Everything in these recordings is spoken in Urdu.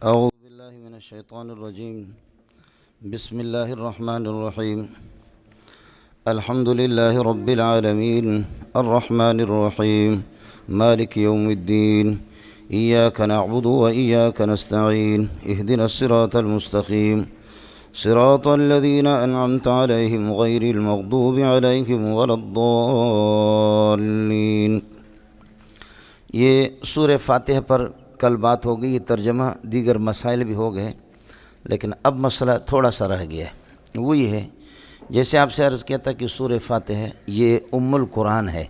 أعوذ بالله من الشيطان الرجيم. بسم الله الرحمن الرحيم. الحمد لله رب العالمين الرحمن الرحيم مالك يوم الدين إياك نعبد وإياك نستعين اهدنا الصراط المستقيم صراط الذين أنعمت عليهم غير المغضوب عليهم ولا الضالين. یہ سورہ فاتحہ پر کل بات ہو گئی، یہ ترجمہ دیگر مسائل بھی ہو گئے، لیکن اب مسئلہ تھوڑا سا رہ گیا ہے. وہ یہ ہے، جیسے آپ سے عرض کیا تھا کہ سورہ فاتحہ یہ ام القرآن ہے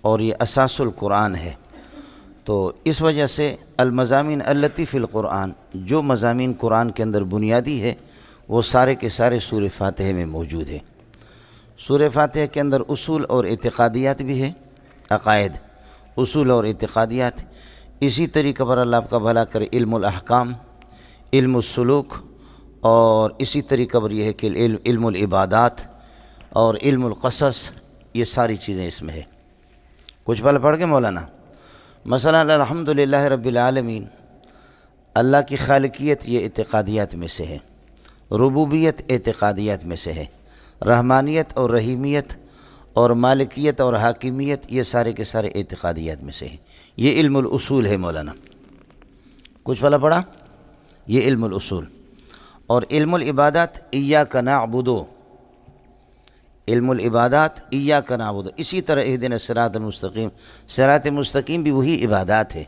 اور یہ اساس القرآن ہے. تو اس وجہ سے المضامین التی فی القرآن، جو مضامین قرآن کے اندر بنیادی ہے وہ سارے کے سارے سورہ فاتحہ میں موجود ہے. سورہ فاتحہ کے اندر اصول اور اعتقادیات بھی ہے، عقائد، اصول اور اعتقادیات. اسی طریقے پر اللہ آپ کا بھلا کرے علم الاحکام، علم السلوک، اور اسی طریقے پر یہ ہے کہ علم العبادات اور علم القصص، یہ ساری چیزیں اس میں ہے. کچھ پل پڑھ کے مولانا مثلا الحمدللہ رب العالمین، اللہ کی خالقیت یہ اعتقادیات میں سے ہے، ربوبیت اعتقادیات میں سے ہے، رحمانیت اور رحیمیت اور مالکیت اور حاکمیت یہ سارے کے سارے اعتقادیات میں سے ہیں. یہ علم الاصول ہے مولانا. کچھ پھلا پڑا؟ یہ علم الاصول. اور علم العبادات ایاک نعبد، علم العبادات ایاک نعبد. اسی طرح اہدنا الصراط المستقیم، صراط مستقیم بھی وہی عبادات ہے.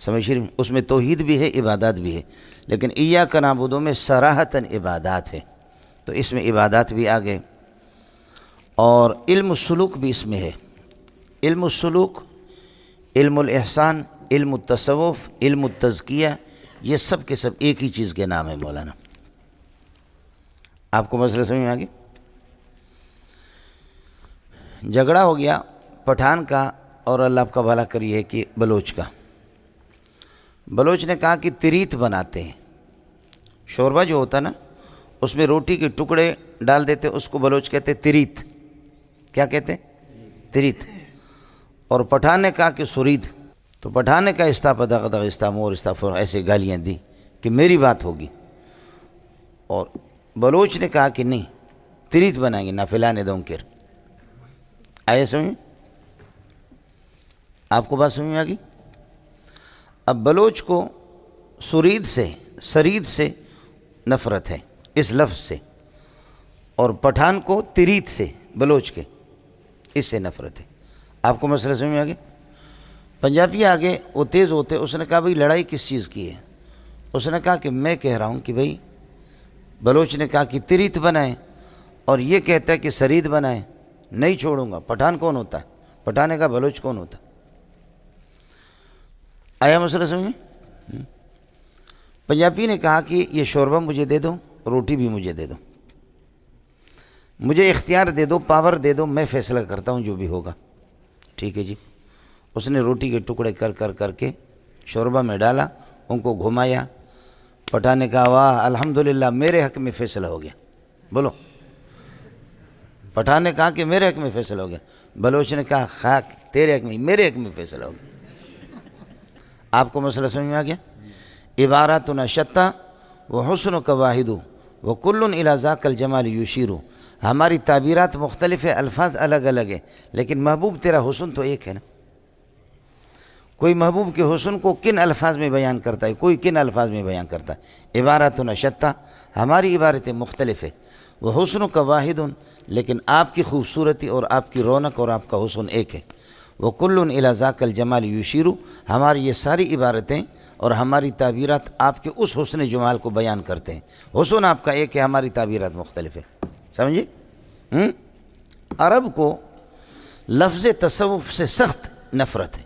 سمجھ رہے ہیں؟ اس میں توحید بھی ہے، عبادات بھی ہے، لیکن ایاک نعبد میں صراحتاً عبادات ہے، تو اس میں عبادات بھی آ گئے. اور علم السلوک بھی اس میں ہے. علم السلوک، علم الاحسان، علم التصوف، علم التزکیہ، یہ سب کے سب ایک ہی چیز کے نام ہے مولانا. آپ کو مسئلہ سمجھ میں آ گیا؟ جھگڑا ہو گیا پٹھان کا اور اللہ آپ کا بھلا کریے کہ بلوچ کا. بلوچ نے کہا کہ تریت بناتے ہیں، شوربہ جو ہوتا نا اس میں روٹی کے ٹکڑے ڈال دیتے، اس کو بلوچ کہتے تریت. کیا کہتے؟ تریت. اور پٹھان نے کہا کہ سرید. تو پٹھان نے کہا استامور استغفر، ایسے گالیاں دی کہ میری بات ہوگی. اور بلوچ نے کہا کہ نہیں، تریت بنائیں گے، نہ فلانے دونکر. آئے سمجھ؟ آپ کو بات سمجھ میں آ گئی؟ اب بلوچ کو سرید سے نفرت ہے اس لفظ سے، اور پٹھان کو تریت سے، بلوچ کے، اس سے نفرت ہے. آپ کو مسئلہ سمجھ میں آ گیا؟ پنجابی آگے وہ تیز ہوتے، اس نے کہا بھئی لڑائی کس چیز کی ہے؟ اس نے کہا کہ میں کہہ رہا ہوں کہ بھئی بلوچ نے کہا کہ تریت بنائیں اور یہ کہتا ہے کہ سرید بنائیں، نہیں چھوڑوں گا. پٹھان کون ہوتا ہے؟ پٹھان نے کہا بلوچ کون ہوتا ہے؟ آیا مسئلہ سمجھ میں؟ پنجابی نے کہا کہ یہ شوربہ مجھے دے دو، روٹی بھی مجھے دے دو، مجھے اختیار دے دو، پاور دے دو، میں فیصلہ کرتا ہوں جو بھی ہوگا. ٹھیک ہے جی. اس نے روٹی کے ٹکڑے کر کے شوربہ میں ڈالا، ان کو گھمایا. پٹھان نے کہا واہ الحمدللہ میرے حق میں فیصلہ ہو گیا. بولو. پٹھان نے کہا کہ میرے حق میں فیصلہ ہو گیا. بلوچ نے کہا خاک تیرے حق میں، میرے حق میں فیصلہ ہو گیا. آپ کو مسئلہ سمجھ میں آ گیا؟ عباراتنا شتیٰ وحسنک واحد وکل الی ذاک الجمال یشیر. ہماری تعبیرات مختلف ہے، الفاظ الگ الگ ہیں، لیکن محبوب تیرا حسن تو ایک ہے نا. کوئی محبوب کے حسن کو کن الفاظ میں بیان کرتا ہے، کوئی کن الفاظ میں بیان کرتا ہے. عباراتنا شتیٰ، ہماری عبارتیں مختلف ہے، وحسنک واحد، لیکن آپ کی خوبصورتی اور آپ کی رونق اور آپ کا حسن ایک ہے. وکل الی ذاک الجمال یشیر، ہماری یہ ساری عبارتیں اور ہماری تعبیرات آپ کے اس حسن جمال کو بیان کرتے ہیں. حسن آپ کا ایک ہے، ہماری تعبیرات مختلف ہے. سمجھے؟ عرب کو لفظ تصوف سے سخت نفرت ہے.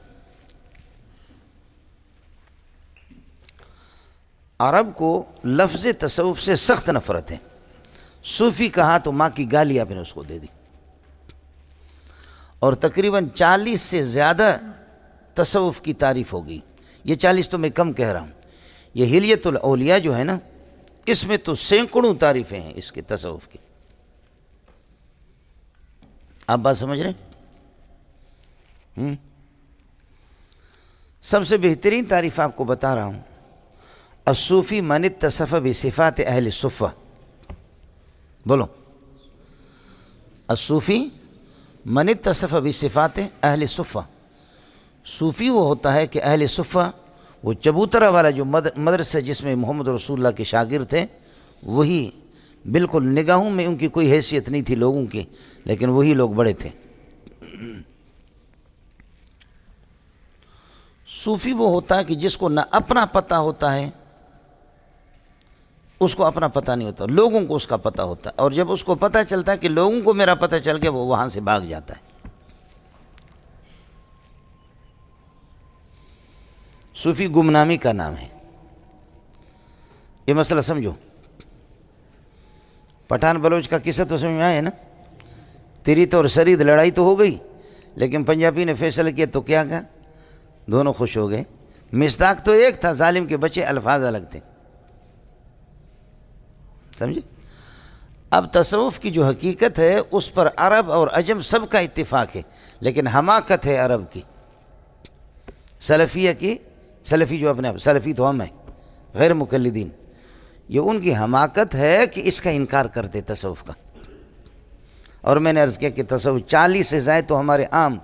عرب کو لفظ تصوف سے سخت نفرت ہے. صوفی کہا تو ماں کی گالی آپ نے اس کو دے دی. اور تقریباً 40 سے زیادہ تصوف کی تعریف ہوگی. یہ 40 تو میں کم کہہ رہا ہوں. یہ حلیت الاولیاء جو ہے نا، اس میں تو سینکڑوں تعریفیں ہیں اس کے تصوف کی. آپ بات سمجھ رہے ہیں؟ سب سے بہترین تعریف آپ کو بتا رہا ہوں. الصوفی من اتصف بصفات اہل الصفہ. بولو. الصوفی من اتصف بصفات اہل الصفہ. صوفی وہ ہوتا ہے کہ اہل صفہ، وہ چبوترا والا جو مدرسہ جس میں محمد رسول اللہ کے شاگرد تھے، وہی بالکل نگاہوں میں ان کی کوئی حیثیت نہیں تھی لوگوں کی، لیکن وہی لوگ بڑے تھے. صوفی وہ ہوتا ہے کہ جس کو نہ اپنا پتہ ہوتا ہے، اس کو اپنا پتہ نہیں ہوتا، لوگوں کو اس کا پتہ ہوتا ہے، اور جب اس کو پتہ چلتا ہے کہ لوگوں کو میرا پتہ چل گیا، وہ وہاں سے بھاگ جاتا ہے. صوفی گمنامی کا نام ہے. یہ مسئلہ سمجھو. پٹھان بلوچ کا قصہ تو سمجھ میں آیا ہے نا. تریت اور سرید لڑائی تو ہو گئی، لیکن پنجابی نے فیصلہ کیا تو کیا کہا؟ دونوں خوش ہو گئے. مصداق تو ایک تھا، ظالم کے بچے الفاظ الگ تھے. سمجھے؟ اب تصوف کی جو حقیقت ہے اس پر عرب اور عجم سب کا اتفاق ہے، لیکن حماقت ہے عرب کی، سلفیہ کی. سلفی جو اپنے آپ، سلفی تو ہم ہیں غیر مقلدین، یہ ان کی حماقت ہے کہ اس کا انکار کرتے تصوف کا. اور میں نے عرض کیا کہ تصوف 40 سے زائد تو ہمارے عام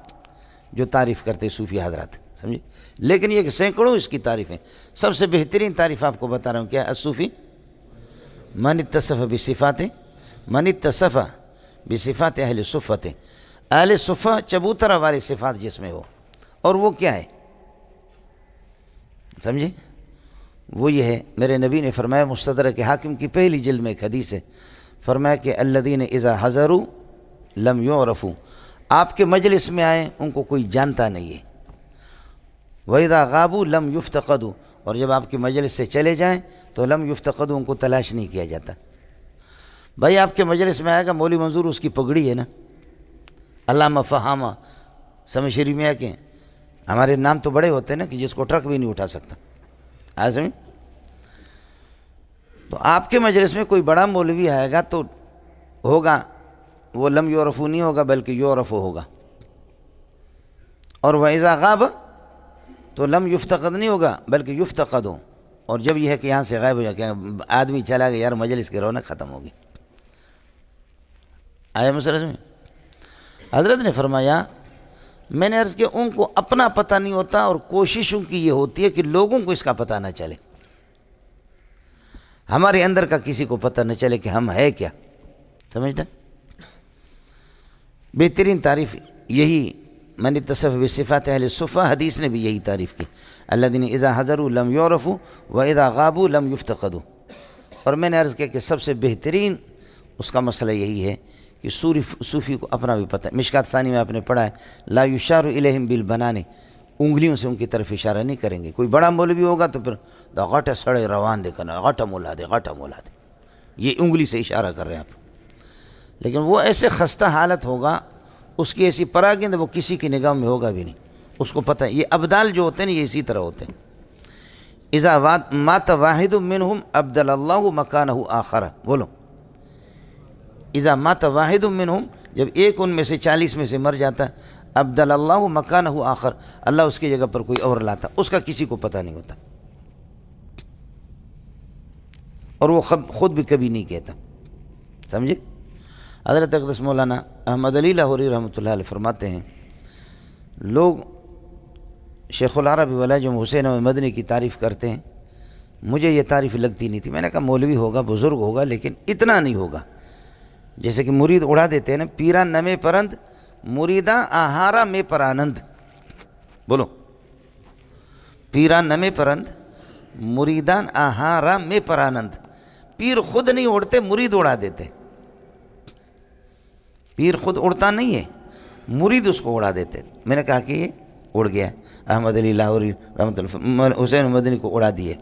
جو تعریف کرتے صوفی حضرات، سمجھے، لیکن یہ کہ سینکڑوں اس کی تعریفیں. سب سے بہترین تعریف آپ کو بتا رہا ہوں کیا ہے؟ الصوفی من اتصف بصفات، من اتصف بصفات اہل صفت. اہل صفہ چبوترا والے صفات جس میں ہو، اور وہ کیا ہے سمجھے؟ وہ یہ ہے، میرے نبی نے فرمایا مستدرک حاکم کی پہلی جلد میں ایک حدیث ہے، فرمایا کہ الذین اذا حضروا لم یعرفوا. آپ کے مجلس میں آئے ان کو کوئی جانتا نہیں ہے. وَإِذَا غَابُوا لَمْ يُفْتَقَدُوا. اور جب آپ کے مجلس سے چلے جائیں تو لم یفتقدوا، ان کو تلاش نہیں کیا جاتا. بھائی آپ کے مجلس میں آئے گا مولوی منظور، اس کی پگڑی ہے نا، علامہ فہامہ، سمجھ شریف میں ہے کہ ہمارے نام تو بڑے ہوتے ہیں نا کہ جس کو ٹرک بھی نہیں اٹھا سکتا. سمجھ؟ تو آپ کے مجلس میں کوئی بڑا مولوی آئے گا تو ہوگا وہ لم یعرفو نہیں ہوگا بلکہ یعرفو ہوگا. اور وَإِذَا غَابَ تو لم یفتقد نہیں ہوگا بلکہ یفتقد ہو. اور جب یہ ہے کہ یہاں سے غائب ہو جائے، کہ آدمی چلا گیا، یار مجلس کی رونق ختم ہوگی. آیا مسئلہ میں؟ حضرت نے فرمایا، میں نے عرض کیا ان کو اپنا پتہ نہیں ہوتا، اور کوششوں کی یہ ہوتی ہے کہ لوگوں کو اس کا پتہ نہ چلے، ہمارے اندر کا کسی کو پتہ نہ چلے کہ ہم ہے کیا. سمجھتا؟ بہترین تعریف یہی من اتصف بصفات اہل الصفہ، حدیث نے بھی یہی تعریف کی، الذین اذا حضروا لم یعرفوا واذا غابوا لم یفتقدوا. اور میں نے عرض کیا کہ سب سے بہترین اس کا مسئلہ یہی ہے کہ صوفی کو اپنا بھی پتہ ہے. مشکات ثانی میں آپ نے پڑھا ہے، لا یشار الیہم بالبنان، انگلیوں سے ان کی طرف اشارہ نہیں کریں گے. کوئی بڑا مولوی ہوگا تو پھر دا غٹا سڑے روان دے کرنا، غٹا مولا دے، غٹا مولا دے، یہ انگلی سے اشارہ کر رہے ہیں آپ. لیکن وہ ایسے خستہ حالت ہوگا، اس کی ایسی پراگند وہ کسی کی نگاہ میں ہوگا بھی نہیں. اس کو پتہ ہے یہ ابدال جو ہوتے ہیں یہ اسی طرح ہوتے ہیں. اذا مات واحد منہم ابدل اللہ مکانہ آخر. بولو. اذا مات واحد منہم، جب ایک ان میں سے 40 میں سے مر جاتا ہے، ابدل اللہ مکانہ آخر، اللہ اس کی جگہ پر کوئی اور لاتا، اس کا کسی کو پتہ نہیں ہوتا، اور وہ خود بھی کبھی نہیں کہتا. سمجھے؟ حضرت اقدس مولانا احمد علی لاہوری رحمۃ اللہ علیہ فرماتے ہیں، لوگ شیخ العرب والعجم حسین احمد مدنی کی تعریف کرتے ہیں، مجھے یہ تعریف لگتی نہیں تھی. میں نے کہا مولوی ہوگا، بزرگ ہوگا، لیکن اتنا نہیں ہوگا. جیسے کہ مرید اڑا دیتے ہیں نا، پیران نمے پرند مریداں آہارا میں پر آنند. بولو. پیران نمے پرند مریدان آہارا میں پر آنند. پیر خود نہیں اڑتے، مرید اڑا دیتے. پیر خود اڑتا نہیں ہے، مرید اس کو اڑا دیتے. میں نے کہا کہ یہ اڑ گیا. احمد علی لاہوری رحمۃ اللہ حسین مدنی کو اڑا دیے.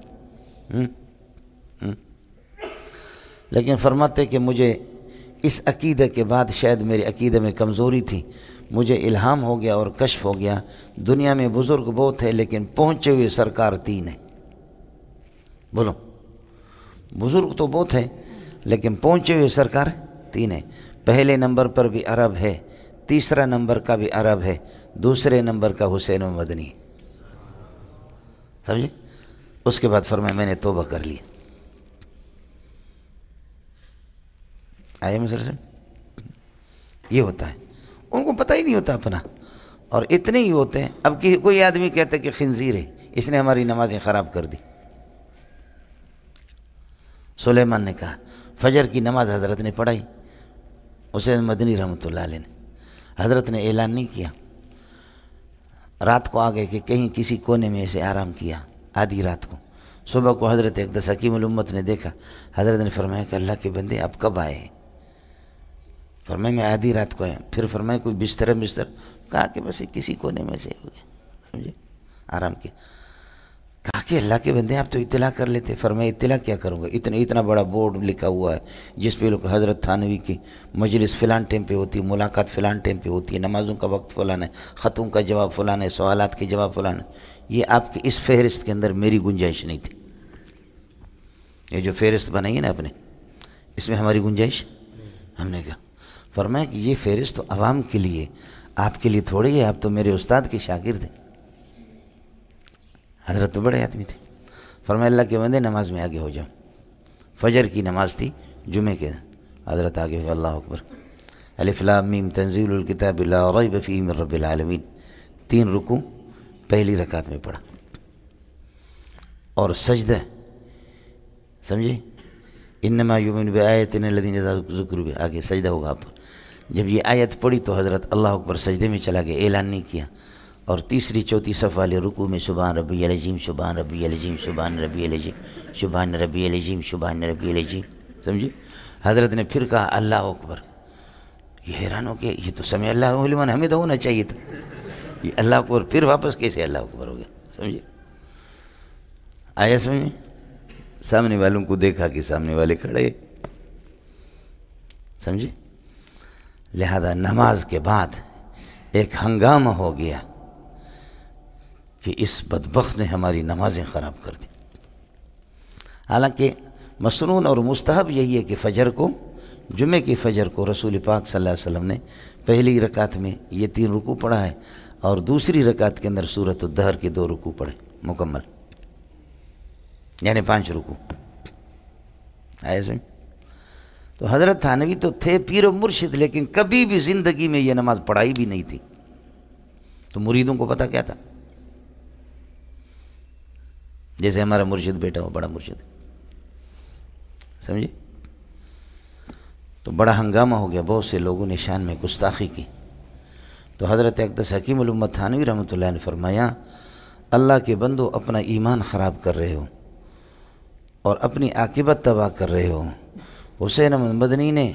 لیکن فرماتے کہ مجھے اس عقیدے کے بعد شاید میرے عقیدے میں کمزوری تھی، مجھے الہام ہو گیا اور کشف ہو گیا، دنیا میں بزرگ بہت ہے لیکن پہنچے ہوئے سرکار 3 ہیں. بولو. بزرگ تو بہت ہے لیکن پہنچے ہوئے سرکار 3 ہیں. پہلے نمبر پر بھی عرب ہے، تیسرا نمبر کا بھی عرب ہے، دوسرے نمبر کا حسین مدنی. سمجھے؟ اس کے بعد فرمایا میں نے توبہ کر لی. آئے مسئلہ یہ ہوتا ہے. ان کو پتہ ہی نہیں ہوتا اپنا، اور اتنے ہی ہوتے ہیں. اب کوئی آدمی کہتا ہے کہ خنزیر ہے، اس نے ہماری نمازیں خراب کر دی. سلیمان نے کہا فجر کی نماز حضرت نے پڑھائی، حسین مدنی رحمۃ اللہ علیہ نے، حضرت نے اعلان نہیں کیا. رات کو آگئے کہ کہیں کسی کونے میں اسے آرام کیا آدھی رات کو. صبح کو حضرت اقدس حکیم الامت نے دیکھا. حضرت نے فرمایا کہ اللہ کے بندے آپ کب آئے ہیں؟ فرمایا میں آدھی رات کو آیا. پھر فرمایا کوئی بستر؟ کہا کہ بس کسی کونے میں سے ہو گیا، سمجھے، آرام کیا. کہا کہ اللہ کے بندے آپ تو اطلاع کر لیتے. فرمایا اطلاع کیا کروں گا، اتنا بڑا بورڈ لکھا ہوا ہے جس پہ لوگ حضرت تھانوی کی مجلس فلان ٹائم پہ ہوتی ہے، ملاقات فلان ٹائم پہ ہوتی ہے، نمازوں کا وقت فلان ہے، خطوں کا جواب فلان ہے، سوالات کے جواب فلان ہے. یہ آپ کی اس فہرست کے اندر میری گنجائش نہیں تھی. یہ جو فہرست بنائی ہے نا آپ نے، اس میں ہماری گنجائش. ہم نے کہا فرمایا کہ یہ فہرست تو عوام کے لیے، آپ کے لیے تھوڑی ہے، آپ تو میرے استاد کے شاگرد ہیں. حضرت تو بڑے آدمی تھے. فرمایا اللہ کے بندے نماز میں آگے ہو جاؤ. فجر کی نماز تھی جمعے کے. حضرت آگے ہوئے، اللہ اکبر. الف لام میم تنزیل الکتاب لا ریب فیہ من رب العالمین. 3 رکوع پہلی رکعت میں پڑھا، اور سجدہ سمجھے، انما یؤمن بآیاتنا الذین اذا ذکروا بها، آگے سجدہ ہوگا آپ پر. جب یہ آیت پڑھی تو حضرت اللہ اکبر سجدے میں چلا گیا، اعلان نہیں کیا. اور تیسری چوتھی صف والے رکوع میں سبحان ربی العظیم سبحان ربی العظیم سبحان ربی العظیم سبحان ربی العظیم سبحان ربی العظیم، سمجھے. حضرت نے پھر کہا اللہ اکبر. یہ حیران ہو گیا، یہ تو سمع اللہ لمن حمدہ ہونا چاہیے تھا، یہ اللہ اکبر پھر واپس کیسے اللہ اکبر ہو گیا، سمجھے. آیا سمجھ میں؟ سامنے والوں کو دیکھا کہ سامنے والے کھڑے، سمجھے. لہذا نماز کے بعد ایک ہنگامہ ہو گیا کہ اس بدبخت نے ہماری نمازیں خراب کر دی. حالانکہ مسنون اور مستحب یہی ہے کہ فجر کو، جمعے کی فجر کو رسول پاک صلی اللہ علیہ وسلم نے پہلی رکعت میں یہ 3 رکوع پڑھا ہے، اور دوسری رکعت کے اندر سورۃ الدہر کے 2 رکوع پڑھے مکمل، یعنی 5 رکوع. آئے سمجھ. تو حضرت تھانوی تو تھے پیر و مرشد، لیکن کبھی بھی زندگی میں یہ نماز پڑھائی بھی نہیں تھی. تو مریدوں کو پتہ کیا تھا؟ جیسے ہمارا مرشد بیٹا ہو، بڑا مرشد، سمجھے. تو بڑا ہنگامہ ہو گیا، بہت سے لوگوں نے شان میں گستاخی کی. تو حضرت اقدس حکیم الامت تھانوی رحمۃ اللہ نے فرمایا اللہ کے بندو اپنا ایمان خراب کر رہے ہو اور اپنی عاقبت تباہ کر رہے ہو. حسین احمد مدنی نے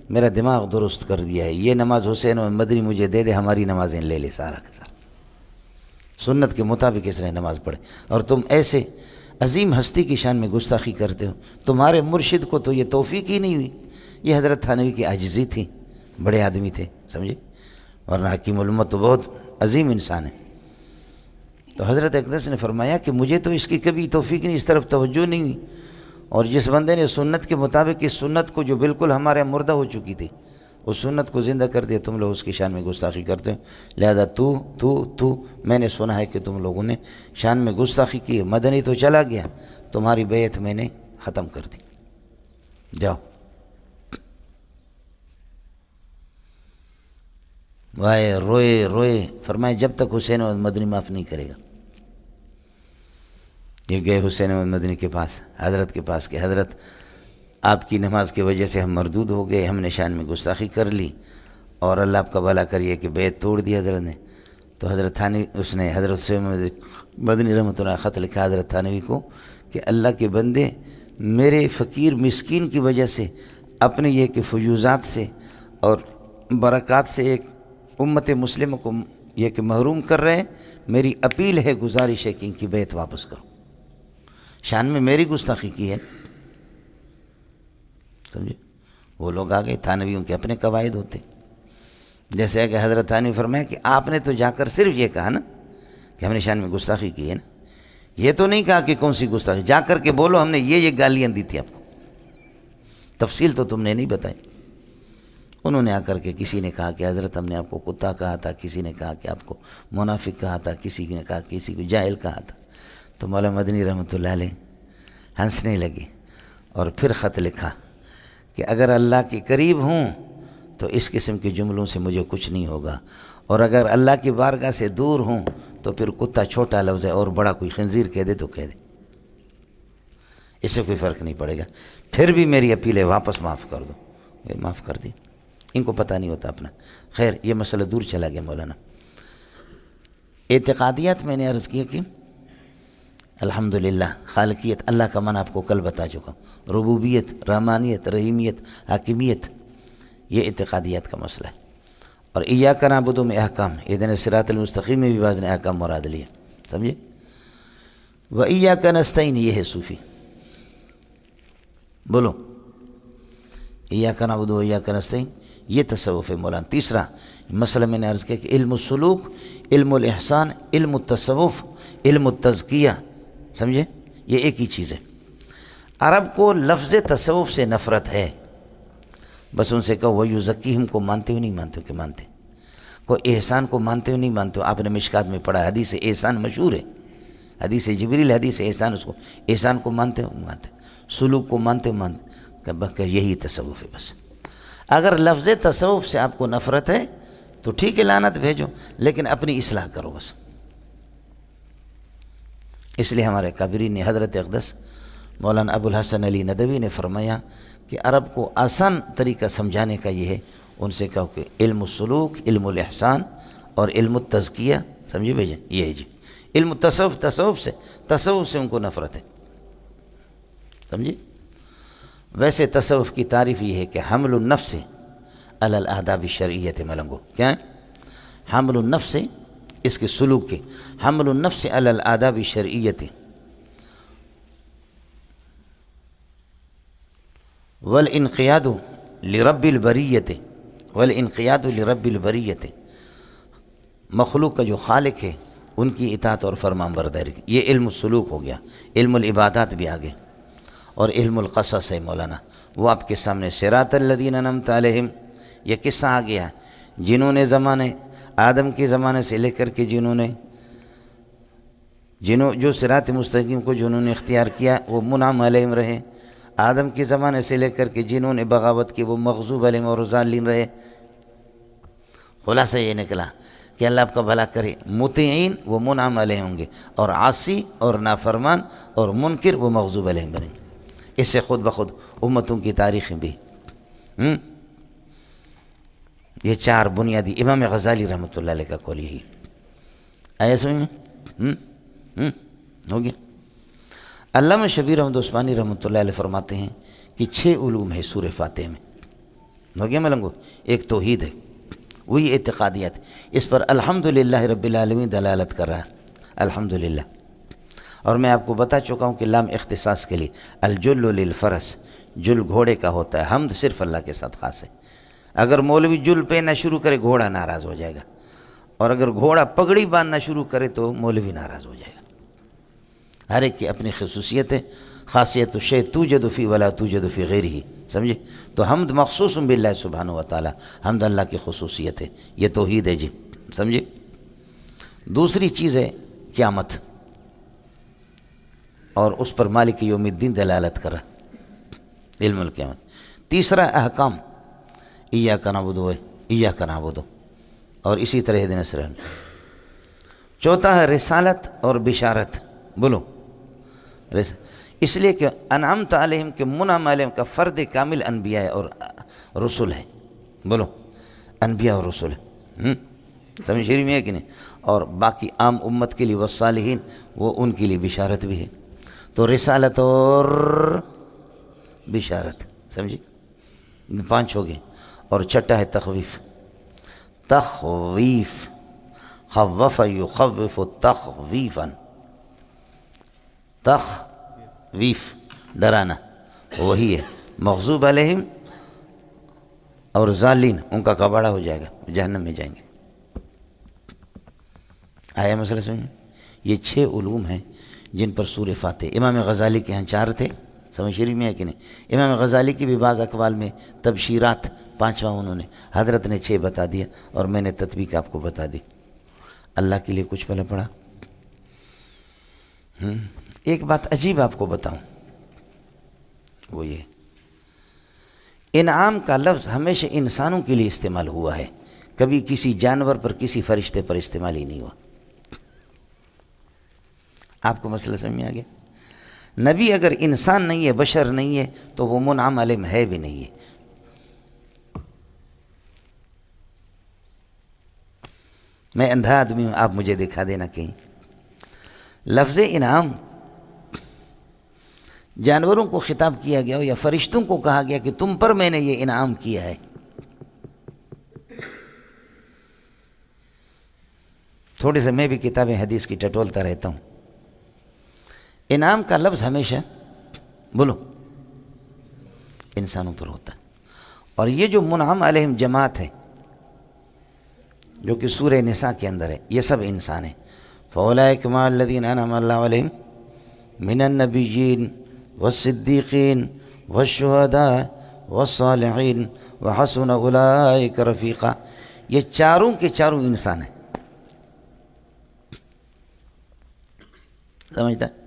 میرا دماغ درست کر دیا ہے، یہ نماز حسین احمد مدنی مجھے دے دے، ہماری نمازیں لے لے سارا کا سارا، سنت کے مطابق اس طرح نماز پڑھے. اور تم ایسے عظیم ہستی کی شان میں گستاخی کرتے ہو. تمہارے مرشد کو تو یہ توفیق ہی نہیں ہوئی. یہ حضرت تھانوی کی عاجزی تھی، بڑے آدمی تھے، سمجھے، ورنہ حکیم الامت تو بہت عظیم انسان ہے. تو حضرت اقدس نے فرمایا کہ مجھے تو اس کی کبھی توفیق نہیں، اس طرف توجہ نہیں ہوئی. اور جس بندے نے سنت کے مطابق اس سنت کو جو بالکل ہمارے مردہ ہو چکی تھی، اس سنت کو زندہ کر دیا، تم لوگ اس کی شان میں گستاخی کرتے ہو. لہذا تو میں نے سنا ہے کہ تم لوگوں نے شان میں گستاخی کی. مدنی تو چلا گیا، تمہاری بیعت میں نے ختم کر دی، جاؤ. وائے روئے روئے. فرمائے جب تک حسین احمد مدنی معاف نہیں کرے گا. یہ گئے حسین احمد مدنی کے پاس، حضرت کے پاس، کہ حضرت آپ کی نماز کی وجہ سے ہم مردود ہو گئے، ہم نے شان میں گستاخی کر لی، اور اللہ آپ کا بھلا کریے کہ بیعت توڑ دی حضرت نے. تو حضرت تھانوی، اس نے حضرت حسین مدنی رحمۃ اللہ خط لکھا حضرت تھانوی کو کہ اللہ کے بندے، میرے فقیر مسکین کی وجہ سے، اپنے یہ کہ فیوزات سے اور برکات سے ایک امت مسلمہ کو یہ کہ محروم کر رہے ہیں. میری اپیل ہے، گزارش ہے کہ ان کی بیعت واپس کرو. شان میں میری گستاخی کی ہے، سمجھے. وہ لوگ آ گئے، تھانویوں کے اپنے قواعد ہوتے، جیسے کہ حضرت تھانوی فرمایا کہ آپ نے تو جا کر صرف یہ کہا نا کہ ہم نے شان میں گستاخی کی ہے نا، یہ تو نہیں کہا کہ کون سی گستاخی. جا کر کے بولو ہم نے یہ گالیاں دی تھی آپ کو، تفصیل تو تم نے نہیں بتائی. انہوں نے آ کر کے، کسی نے کہا کہ حضرت ہم نے آپ کو کتا کہا تھا، کسی نے کہا کہ آپ کو منافق کہا تھا، کسی نے کہا کسی کو جاہل کہا تھا. تو مولانا مدنی رحمۃ اللہ علیہ ہنسنے لگے اور پھر خط لکھا کہ اگر اللہ کے قریب ہوں تو اس قسم کے جملوں سے مجھے کچھ نہیں ہوگا، اور اگر اللہ کی بارگاہ سے دور ہوں تو پھر کتا چھوٹا لفظ ہے اور بڑا کوئی خنزیر کہہ دے تو کہہ دے، اس سے کوئی فرق نہیں پڑے گا، پھر بھی میری اپیل ہے واپس معاف کر دو۔ یہ معاف کر دی، ان کو پتہ نہیں ہوتا اپنا۔ خیر یہ مسئلہ دور چلا گیا مولانا۔ اعتقادیات میں نے عرض کیا کہ الحمدللہ خالقیت اللہ کا معنی آپ کو کل بتا چکا ہوں، ربوبیت، رحمانیت، رحیمیت، حاکمیت، یہ اعتقادیات کا مسئلہ ہے۔ اور ایاک نعبد میں احکام، اہدنا الصراط المستقیم میں بھی بعض نے احکام مراد لیا، سمجھے؟ و ایاک نستعین یہ ہے صوفی، بولو ایاک نعبد و ایاک نستعین، یہ تصوف ہے مولانا۔ تیسرا مسئلہ میں نے عرض کیا کہ علم السلوک، علم الاحسان، علم التصوف، علم التزکیہ، سمجھے؟ یہ ایک ہی چیز ہے۔ عرب کو لفظ تصوف سے نفرت ہے، بس ان سے کہو وَيُزَكِّيهِمْ کو مانتے ہو نہیں مانتے ہو کہ مانتے، کوئی احسان کو مانتے ہو نہیں مانتے ہو؟ آپ نے مشکات میں پڑھا، حدیث احسان مشہور ہے، حدیث جبریل، حدیث احسان، اس کو احسان کو مانتے ہو مانتے، سلوک کو مانتے ہو مانتے، کہ یہی تصوف ہے بس۔ اگر لفظ تصوف سے آپ کو نفرت ہے تو ٹھیک ہے لعنت بھیجو، لیکن اپنی اصلاح کرو بس۔ اس لیے ہمارے کابرین نے حضرت اقدس مولانا ابو الحسن علی ندوی نے فرمایا کہ عرب کو آسان طریقہ سمجھانے کا یہ ہے، ان سے کہو کہ علم السلوک، علم الاحسان اور علم التزکیہ، سمجھے بھیجیں، یہ ہے جی علم التصوف، تصوف سے ان کو نفرت ہے، سمجھے؟ ویسے تصوف کی تعریف یہ ہے کہ حمل النفس علی الآداب الشرعیۃ ملنگو، کیا ہے؟ حمل النفس، اس کے سلوک کے، حمل النفس علی الآداب الشرعیۃ والانقیاد لرب البریۃ، والانقیاد لرب البریۃ، مخلوق کا جو خالق ہے ان کی اطاعت اور فرمان برداری، یہ علم السلوک ہو گیا۔ علم العبادات بھی آگے، اور علم القصص ہے مولانا، وہ آپ کے سامنے صراط الذین انعمت علیہم، یہ قصہ آ گیا جنہوں نے زمانے آدم کے زمانے سے لے کر کے جو صراط مستقیم کو جنہوں نے اختیار کیا وہ منعم علیہم رہے، آدم کے زمانے سے لے کر کے جنہوں نے بغاوت کی وہ مغضوب علیہم اور ضالین رہے۔ خلاصہ یہ نکلا کہ اللہ آپ کا بھلا کرے، مطیعین وہ منعم علیہم ہوں گے، اور عاصی اور نافرمان اور منکر وہ مغضوب علیہم بنیں گے۔ اس سے خود بخود امتوں کی تاریخیں بھی، یہ چار بنیادی، امام غزالی رحمۃ اللہ علیہ کا قول یہی آیا سمجھ میں؟ ہو گیا۔ علامہ شبیر احمد عثمانی رحمۃ اللہ علیہ فرماتے ہیں کہ 6 علوم ہے سورہ فاتحہ میں، ہو گیا ملنگو؟ ایک توحید ہے، وہی اعتقادیات، اس پر الحمدللہ رب العالمین دلالت کر رہا ہے، الحمدللہ۔ اور میں آپ کو بتا چکا ہوں کہ لام اختصاص کے لیے، الجل للفرس، جل گھوڑے کا ہوتا ہے، حمد صرف اللہ کے ساتھ خاص ہے۔ اگر مولوی جل پہننا شروع کرے گھوڑا ناراض ہو جائے گا، اور اگر گھوڑا پگڑی باندھنا شروع کرے تو مولوی ناراض ہو جائے گا۔ ہر ایک کی اپنی خصوصیت ہے، خاصیت الشیء توجد فی ولا توجد فی غیرہ، سمجھے؟ تو حمد مخصوص باللہ سبحانہ وتعالی، حمد اللہ کی خصوصیت ہے، یہ توحید ہے جی، سمجھے؟ دوسری چیز ہے قیامت، اور اس پر مالک یوم الدین دلالت کر رہا، علم القیامت۔ تیسرا احکام، ایاک نعبد و ایاک نعبد، اور اسی طرح اہدنا الصراط۔ چوتھا ہے رسالت اور بشارت، بولو اس لیے کہ انعمت علیہم کے منعم علیہم کا فرد کامل انبیاء اور رسول ہے، بولو انبیاء اور رسول ہے، سمجھ شریف میں ہے کہ نہیں؟ اور باقی عام امت کے لیے والصالحین، وہ ان کے لیے بشارت بھی ہے۔ تو رسالت اور بشارت، سمجھے؟ 5 ہو گئے۔ اور چھٹا ہے تخویف، تخویف، خوف یخوف تخویفا، تخویف ڈرانا، وہی ہے مغضوب علیہم اور ضالین، ان کا کباڑہ ہو جائے گا، جہنم میں جائیں گے۔ آیا مسئلہ سمجھ میں؟ یہ 6 علوم ہیں جن پر سورہ فاتحہ، امام غزالی کے ہاں 4 تھے، سمجھ شریف میں ہے کہ نہیں؟ امام غزالی کی بھی بعض اقوال میں تبشیرات 5واں انہوں نے، حضرت نے 6 بتا دیا، اور میں نے تطبیق آپ کو بتا دی۔ اللہ کے لیے کچھ پہلے پڑھا۔ ایک بات عجیب آپ کو بتاؤں، وہ یہ انعام کا لفظ ہمیشہ انسانوں کے لیے استعمال ہوا ہے، کبھی کسی جانور پر کسی فرشتے پر استعمال ہی نہیں ہوا۔ آپ کو مسئلہ سمجھ میں آ گیا؟ نبی اگر انسان نہیں ہے، بشر نہیں ہے، تو وہ منعم علیہم ہے بھی نہیں ہے۔ میں اندھا آدمی ہوں، آپ مجھے دکھا دینا کہیں لفظ انعام جانوروں کو خطاب کیا گیا ہو یا فرشتوں کو کہا گیا کہ تم پر میں نے یہ انعام کیا ہے۔ تھوڑے سے میں بھی کتاب حدیث کی ٹٹولتا رہتا ہوں۔ انعام کا لفظ ہمیشہ بولو انسانوں پر ہوتا ہے، اور یہ جو منعم علیہم جماعت ہے جو کہ سورہ نساء کے اندر ہے، یہ سب انسان ہیں۔ فَأُولَٰئِکَ مَعَ الَّذِينَ أَنْعَمَ اللَّهُ عَلَيْهِم مِّنَ النَّبِيِّينَ وَالصِّدِّيقِينَ وَالشُّهَدَاءِ وَالصَّالِحِينَ وَحَسُنَ أُولَٰئِکَ رَفِیقًا۔ یہ چاروں کے چاروں انسان ہیں، سمجھتا ہے؟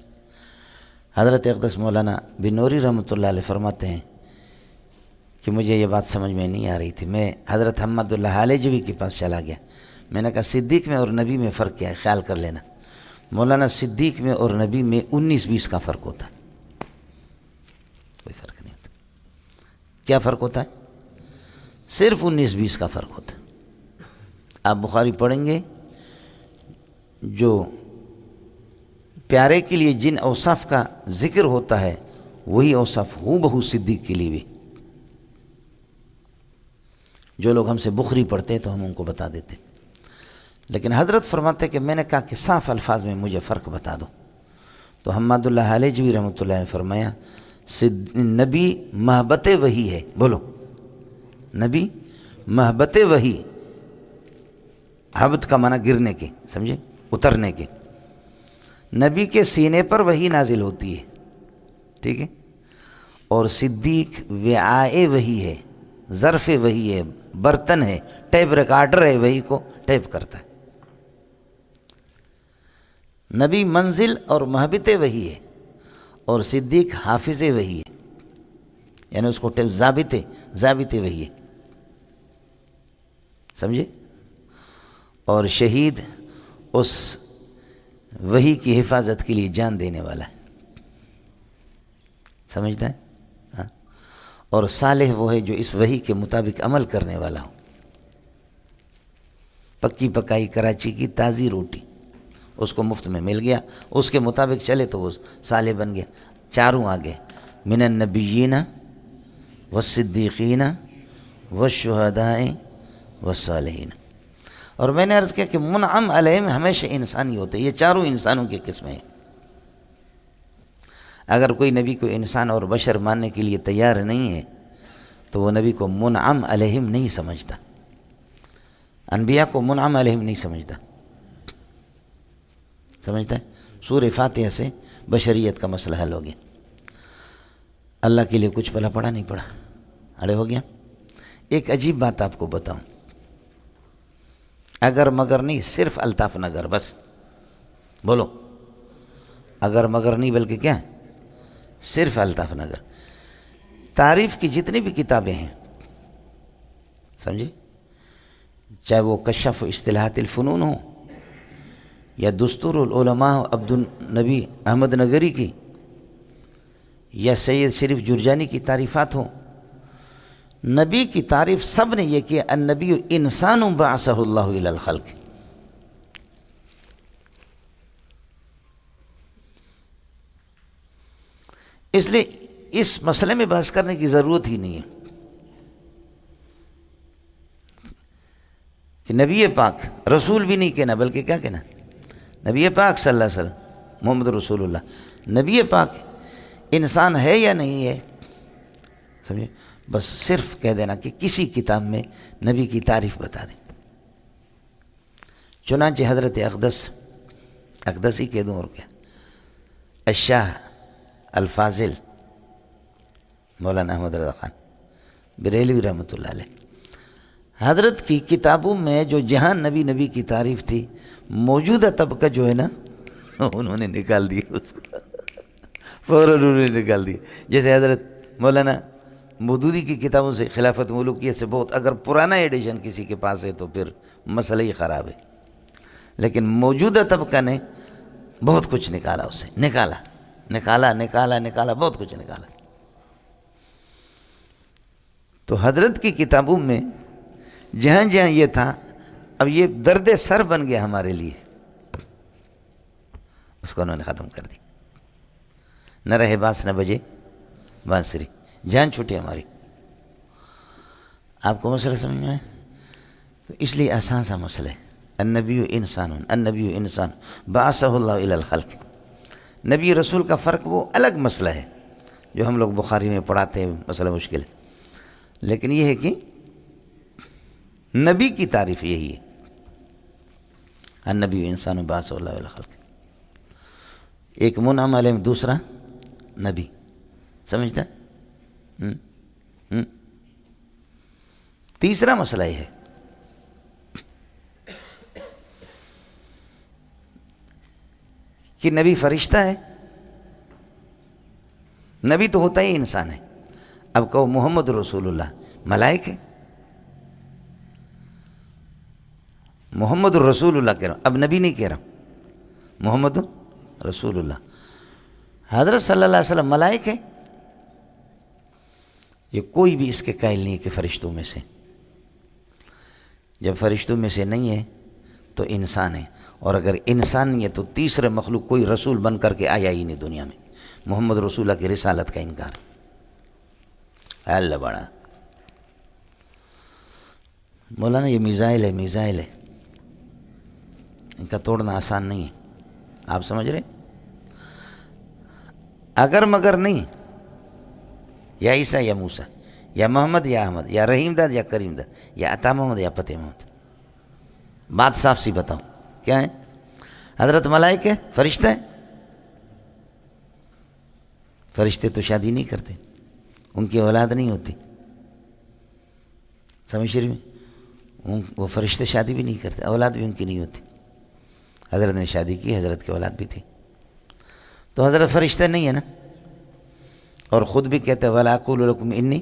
حضرت اقدس مولانا بنوری رحمۃ اللہ علیہ فرماتے ہیں کہ مجھے یہ بات سمجھ میں نہیں آ رہی تھی، میں حضرت حمد اللہ حالجوی کے پاس چلا گیا، میں نے کہا صدیق میں اور نبی میں فرق کیا ہے، خیال کر لینا۔ مولانا صدیق میں اور نبی میں 19-20 کا فرق ہوتا ہے، کوئی فرق نہیں ہوتا۔ کیا فرق ہوتا ہے؟ صرف 19-20 کا فرق ہوتا ہے۔ آپ بخاری پڑھیں گے، جو پیارے کے لیے جن اوصاف کا ذکر ہوتا ہے وہی اوصاف ہو بہو صدیق کے لیے بھی۔ جو لوگ ہم سے بخاری پڑھتے ہیں تو ہم ان کو بتا دیتے، لیکن حضرت فرماتے کہ میں نے کہا کہ صاف الفاظ میں مجھے فرق بتا دو، تو حماد اللہ حالجوی رحمۃ اللہ نے فرمایا نبی محبت وحی ہے، بولو نبی محبت وحی، حبت کا معنی گرنے کے، سمجھے، اترنے کے، نبی کے سینے پر وحی نازل ہوتی ہے، ٹھیک ہے، اور صدیق وعاء وحی ہے، ظرف وحی ہے، برتن ہے، ٹیپ ریکارڈر ہے، وحی کو ٹیپ کرتا ہے۔ نبی منزل اور محبت وحی ہے اور صدیق حافظ وحی ہے، یعنی اس کو ٹیپ ضابط وحی ہے، سمجھے، اور شہید اس وحی کی حفاظت کے لیے جان دینے والا ہے، سمجھتا ہے؟ ہاں، اور صالح وہ ہے جو اس وحی کے مطابق عمل کرنے والا ہو۔ پکی پکائی کراچی کی تازی روٹی اس کو مفت میں مل گیا، اس کے مطابق چلے تو وہ صالح بن گیا۔ چاروں آگے من النبیین والصدیقین والشہداء والصالحین۔ اور میں نے عرض کیا کہ منعم علیہم ہمیشہ انسانی ہوتے، یہ چاروں انسانوں کی قسمیں ہیں۔ اگر کوئی نبی کو انسان اور بشر ماننے کے لیے تیار نہیں ہے تو وہ نبی کو منعم علیہم نہیں سمجھتا، انبیاء کو منعم علیہم نہیں سمجھتا، سمجھتا ہے؟ سورہ فاتحہ سے بشریت کا مسئلہ حل ہو گیا۔ اللہ کے لیے کچھ پلا پڑا نہیں پڑا، اڑے ہو گیا۔ ایک عجیب بات آپ کو بتاؤں، اگر مگر نہیں، صرف الطاف نگر، بس بولو اگر مگر نہیں بلکہ کیا، صرف الطاف نگر۔ تعریف کی جتنی بھی کتابیں ہیں، سمجھے، چاہے وہ کشف اصطلاحات الفنون ہو یا دستور العلماء عبد النبی احمد نگری کی، یا سید شریف جرجانی کی تعریفات ہوں، نبی کی تعریف سب نے یہ کیا النبی انسان بعثہ اللہ الی الخلق۔ اس لیے اس مسئلے میں بحث کرنے کی ضرورت ہی نہیں ہے کہ نبی پاک رسول بھی نہیں کہنا، بلکہ کیا کہنا، نبی پاک صلی اللہ علیہ وسلم محمد رسول اللہ۔ نبی پاک انسان ہے یا نہیں ہے، سمجھے، بس صرف کہہ دینا کہ کسی کتاب میں نبی کی تعریف بتا دیں۔ چنانچہ حضرت اقدس ہی کہہ دوں اور کیا، الشاہ الفاضل مولانا احمد رضا خان بریلوی رحمۃ اللہ علیہ، حضرت کی کتابوں میں جو جہاں نبی کی تعریف تھی، موجودہ طبقہ جو ہے نا انہوں نے نکال دی اس کو، فوراً انہوں نے نکال دی. جیسے حضرت مولانا مودودی کی کتابوں سے، خلافت ملوکیت سے بہت، اگر پرانا ایڈیشن کسی کے پاس ہے تو پھر مسئلہ ہی خراب ہے، لیکن موجودہ طبقہ نے بہت کچھ نکالا اسے، نکالا بہت کچھ نکالا. تو حضرت کی کتابوں میں جہاں جہاں یہ تھا، اب یہ درد سر بن گیا ہمارے لیے، اس کو انہوں نے ختم کر دی. نہ رہے باس نہ بجے بانسری، جان چھوٹی ہماری. آپ کو مسئلہ سمجھ میں آئے؟ تو اس لیے آسان سا مسئلہ ہے. النبی انسان بعثہ اللہ الی الخلق. نبی رسول کا فرق وہ الگ مسئلہ ہے جو ہم لوگ بخاری میں پڑھاتے ہیں، مسئلہ مشکل ہے. لیکن یہ ہے کہ نبی کی تعریف یہی ہے، النبی انسان بعثہ اللہ الی الخلق. ایک منعم علیہ، دوسرا نبی. سمجھتا ہے؟ تیسرا مسئلہ یہ ہے کہ نبی فرشتہ ہے. نبی تو ہوتا ہی انسان ہے. اب کہو محمد رسول اللہ ملائک ہے، محمد رسول اللہ کہہ رہا ہوں، اب نبی نہیں کہہ رہا ہوں، محمد رسول اللہ. حضرت صلی اللہ علیہ وسلم ملائک ہے. یہ کوئی بھی اس کے قائل نہیں ہے کہ فرشتوں میں سے. جب فرشتوں میں سے نہیں ہے تو انسان ہے، اور اگر انسان نہیں ہے تو تیسرے مخلوق کوئی رسول بن کر کے آیا ہی نہیں دنیا میں. محمد رسول اللہ کی رسالت کا انکار. اللہ بڑا مولانا، یہ میزائل ہے، ان کا توڑنا آسان نہیں ہے. آپ سمجھ رہے؟ اگر مگر نہیں، یا عیسیٰ یا موسیٰ، یا محمد یا احمد، یا رحیم داد یا کریم داد، یا عطا محمد یا فتح محمد. بات صاف سی بتاؤ کیا ہے؟ حضرت ملائک ہے، فرشتہ ہے. فرشتے تو شادی نہیں کرتے، ان کی اولاد نہیں ہوتی. سمجھ شریف میں وہ فرشتے شادی بھی نہیں کرتے، اولاد بھی ان کی نہیں ہوتی. حضرت نے شادی کی، حضرت کی اولاد بھی تھی. تو حضرت فرشتہ نہیں ہے نا، اور خود بھی کہتے ہیں وَلَا أَقُولُ لَكُمْ إِنِّي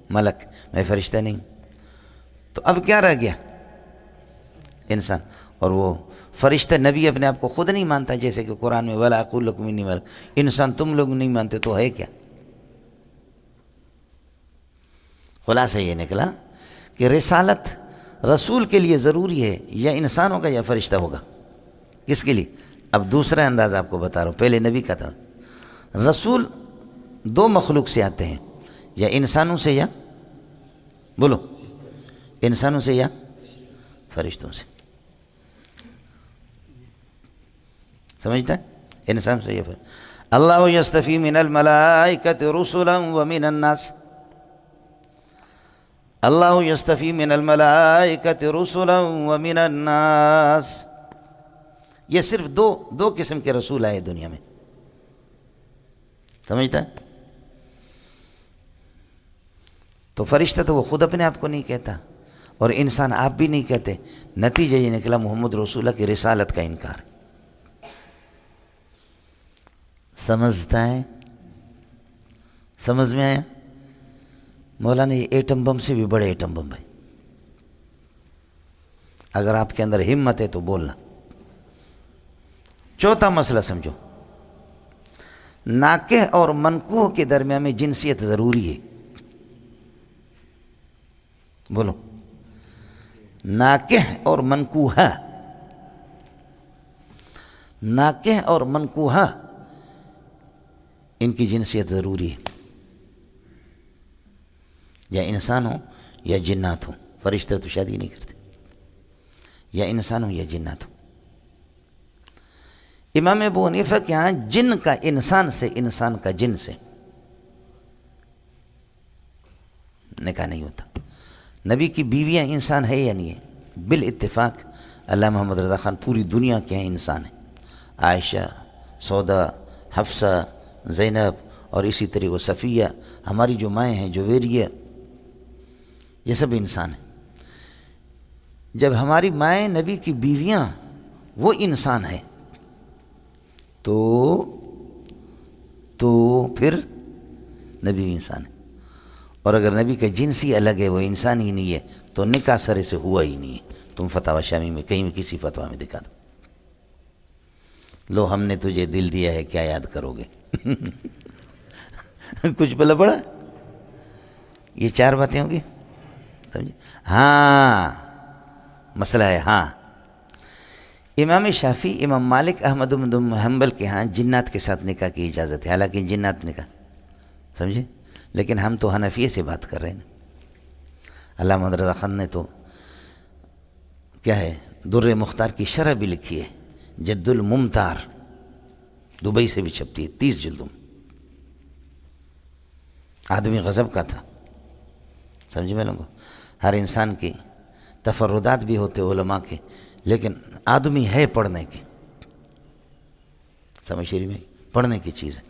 ملک، میں فرشتہ نہیں. تو اب کیا رہ گیا؟ انسان. اور وہ فرشتہ نبی اپنے آپ کو خود نہیں مانتا، جیسے کہ قرآن میں وَلَا أَقُولُ لَكُمْ إِنِّي ملک. انسان تم لوگ نہیں مانتے تو ہے کیا؟ خلاصہ یہ نکلا کہ رسالت رسول کے لیے ضروری ہے، یا انسان ہوگا یا فرشتہ ہوگا. کس کے لیے؟ اب دوسرا انداز آپ کو بتا رہا ہوں. پہلے نبی کا تھا. رسول دو مخلوق سے آتے ہیں، یا انسانوں سے، یا بولو انسانوں سے یا فرشتوں سے. سمجھتا ہے؟ انسان سے یا فرشتوں. اللہ یستفی من الملائکۃ رسلا ومن الناس. اللہ یستفی من الملائکۃ رسلا ومن الناس. یہ صرف دو قسم کے رسول آئے دنیا میں. سمجھتا ہے؟ تو فرشتہ تو وہ خود اپنے آپ کو نہیں کہتا، اور انسان آپ بھی نہیں کہتے. نتیجہ یہ نکلا محمد رسول اللہ کی رسالت کا انکار. سمجھتا ہے؟ سمجھ میں آیا؟ مولانا یہ ایٹم بم سے بھی بڑے ایٹم بم ہے. اگر آپ کے اندر ہمت ہے تو بولنا. چوتھا مسئلہ سمجھو. ناکح اور منکوح کے درمیان میں جنسیت ضروری ہے. بولو. ناکح اور منکوحہ، ناکح اور منکوحہ، ان کی جنسیت ضروری ہے. یا انسان ہو یا جنات ہو. فرشتہ تو شادی نہیں کرتے. یا انسان ہو یا جنات ہو. امام ابو حنیفہ کے ہاں جن کا انسان سے، انسان کا جن سے نکاح نہیں ہوتا. نبی کی بیویاں انسان ہے یا نہیں ہے؟ بالاتفاق علامہ محمد رضا خان پوری دنیا کے ہیں انسان ہیں. عائشہ، سودا، حفصہ، زینب، اور اسی طریقے صفیہ، ہماری جو مائیں ہیں، جویریہ، یہ سب انسان ہیں. جب ہماری مائیں نبی کی بیویاں وہ انسان ہے، تو پھر نبی انسان ہے، اور اگر نبی کا جنس ہی الگ ہے، وہ انسان ہی نہیں ہے، تو نکاح سرے سے ہوا ہی نہیں ہے۔ تم فتاوی شامی میں کہیں بھی کسی فتویٰ میں دکھا دو، لو ہم نے تجھے دل دیا ہے کیا یاد کرو گے؟ کچھ بلا پڑا؟ یہ 4 باتیں ہوں گی، سمجھے؟ ہاں مسئلہ ہے، ہاں امام شافعی، امام مالک، احمد بن حنبل کے ہاں جنات کے ساتھ نکاح کی اجازت ہے، حالانکہ جنات نکاح، سمجھے؟ لیکن ہم تو حنفیہ سے بات کر رہے ہیں نا۔ علامہ رضا خان نے تو کیا ہے در مختار کی شرح بھی لکھی ہے، جد الممتار، دبئی سے بھی چھپتی ہے، 30 جلدوں میں۔ آدمی غضب کا تھا، سمجھے میں لوگوں؟ ہر انسان کی تفردات بھی ہوتے علماء کے، لیکن آدمی ہے پڑھنے کے، سمجھ شریف میں پڑھنے کی چیز ہے،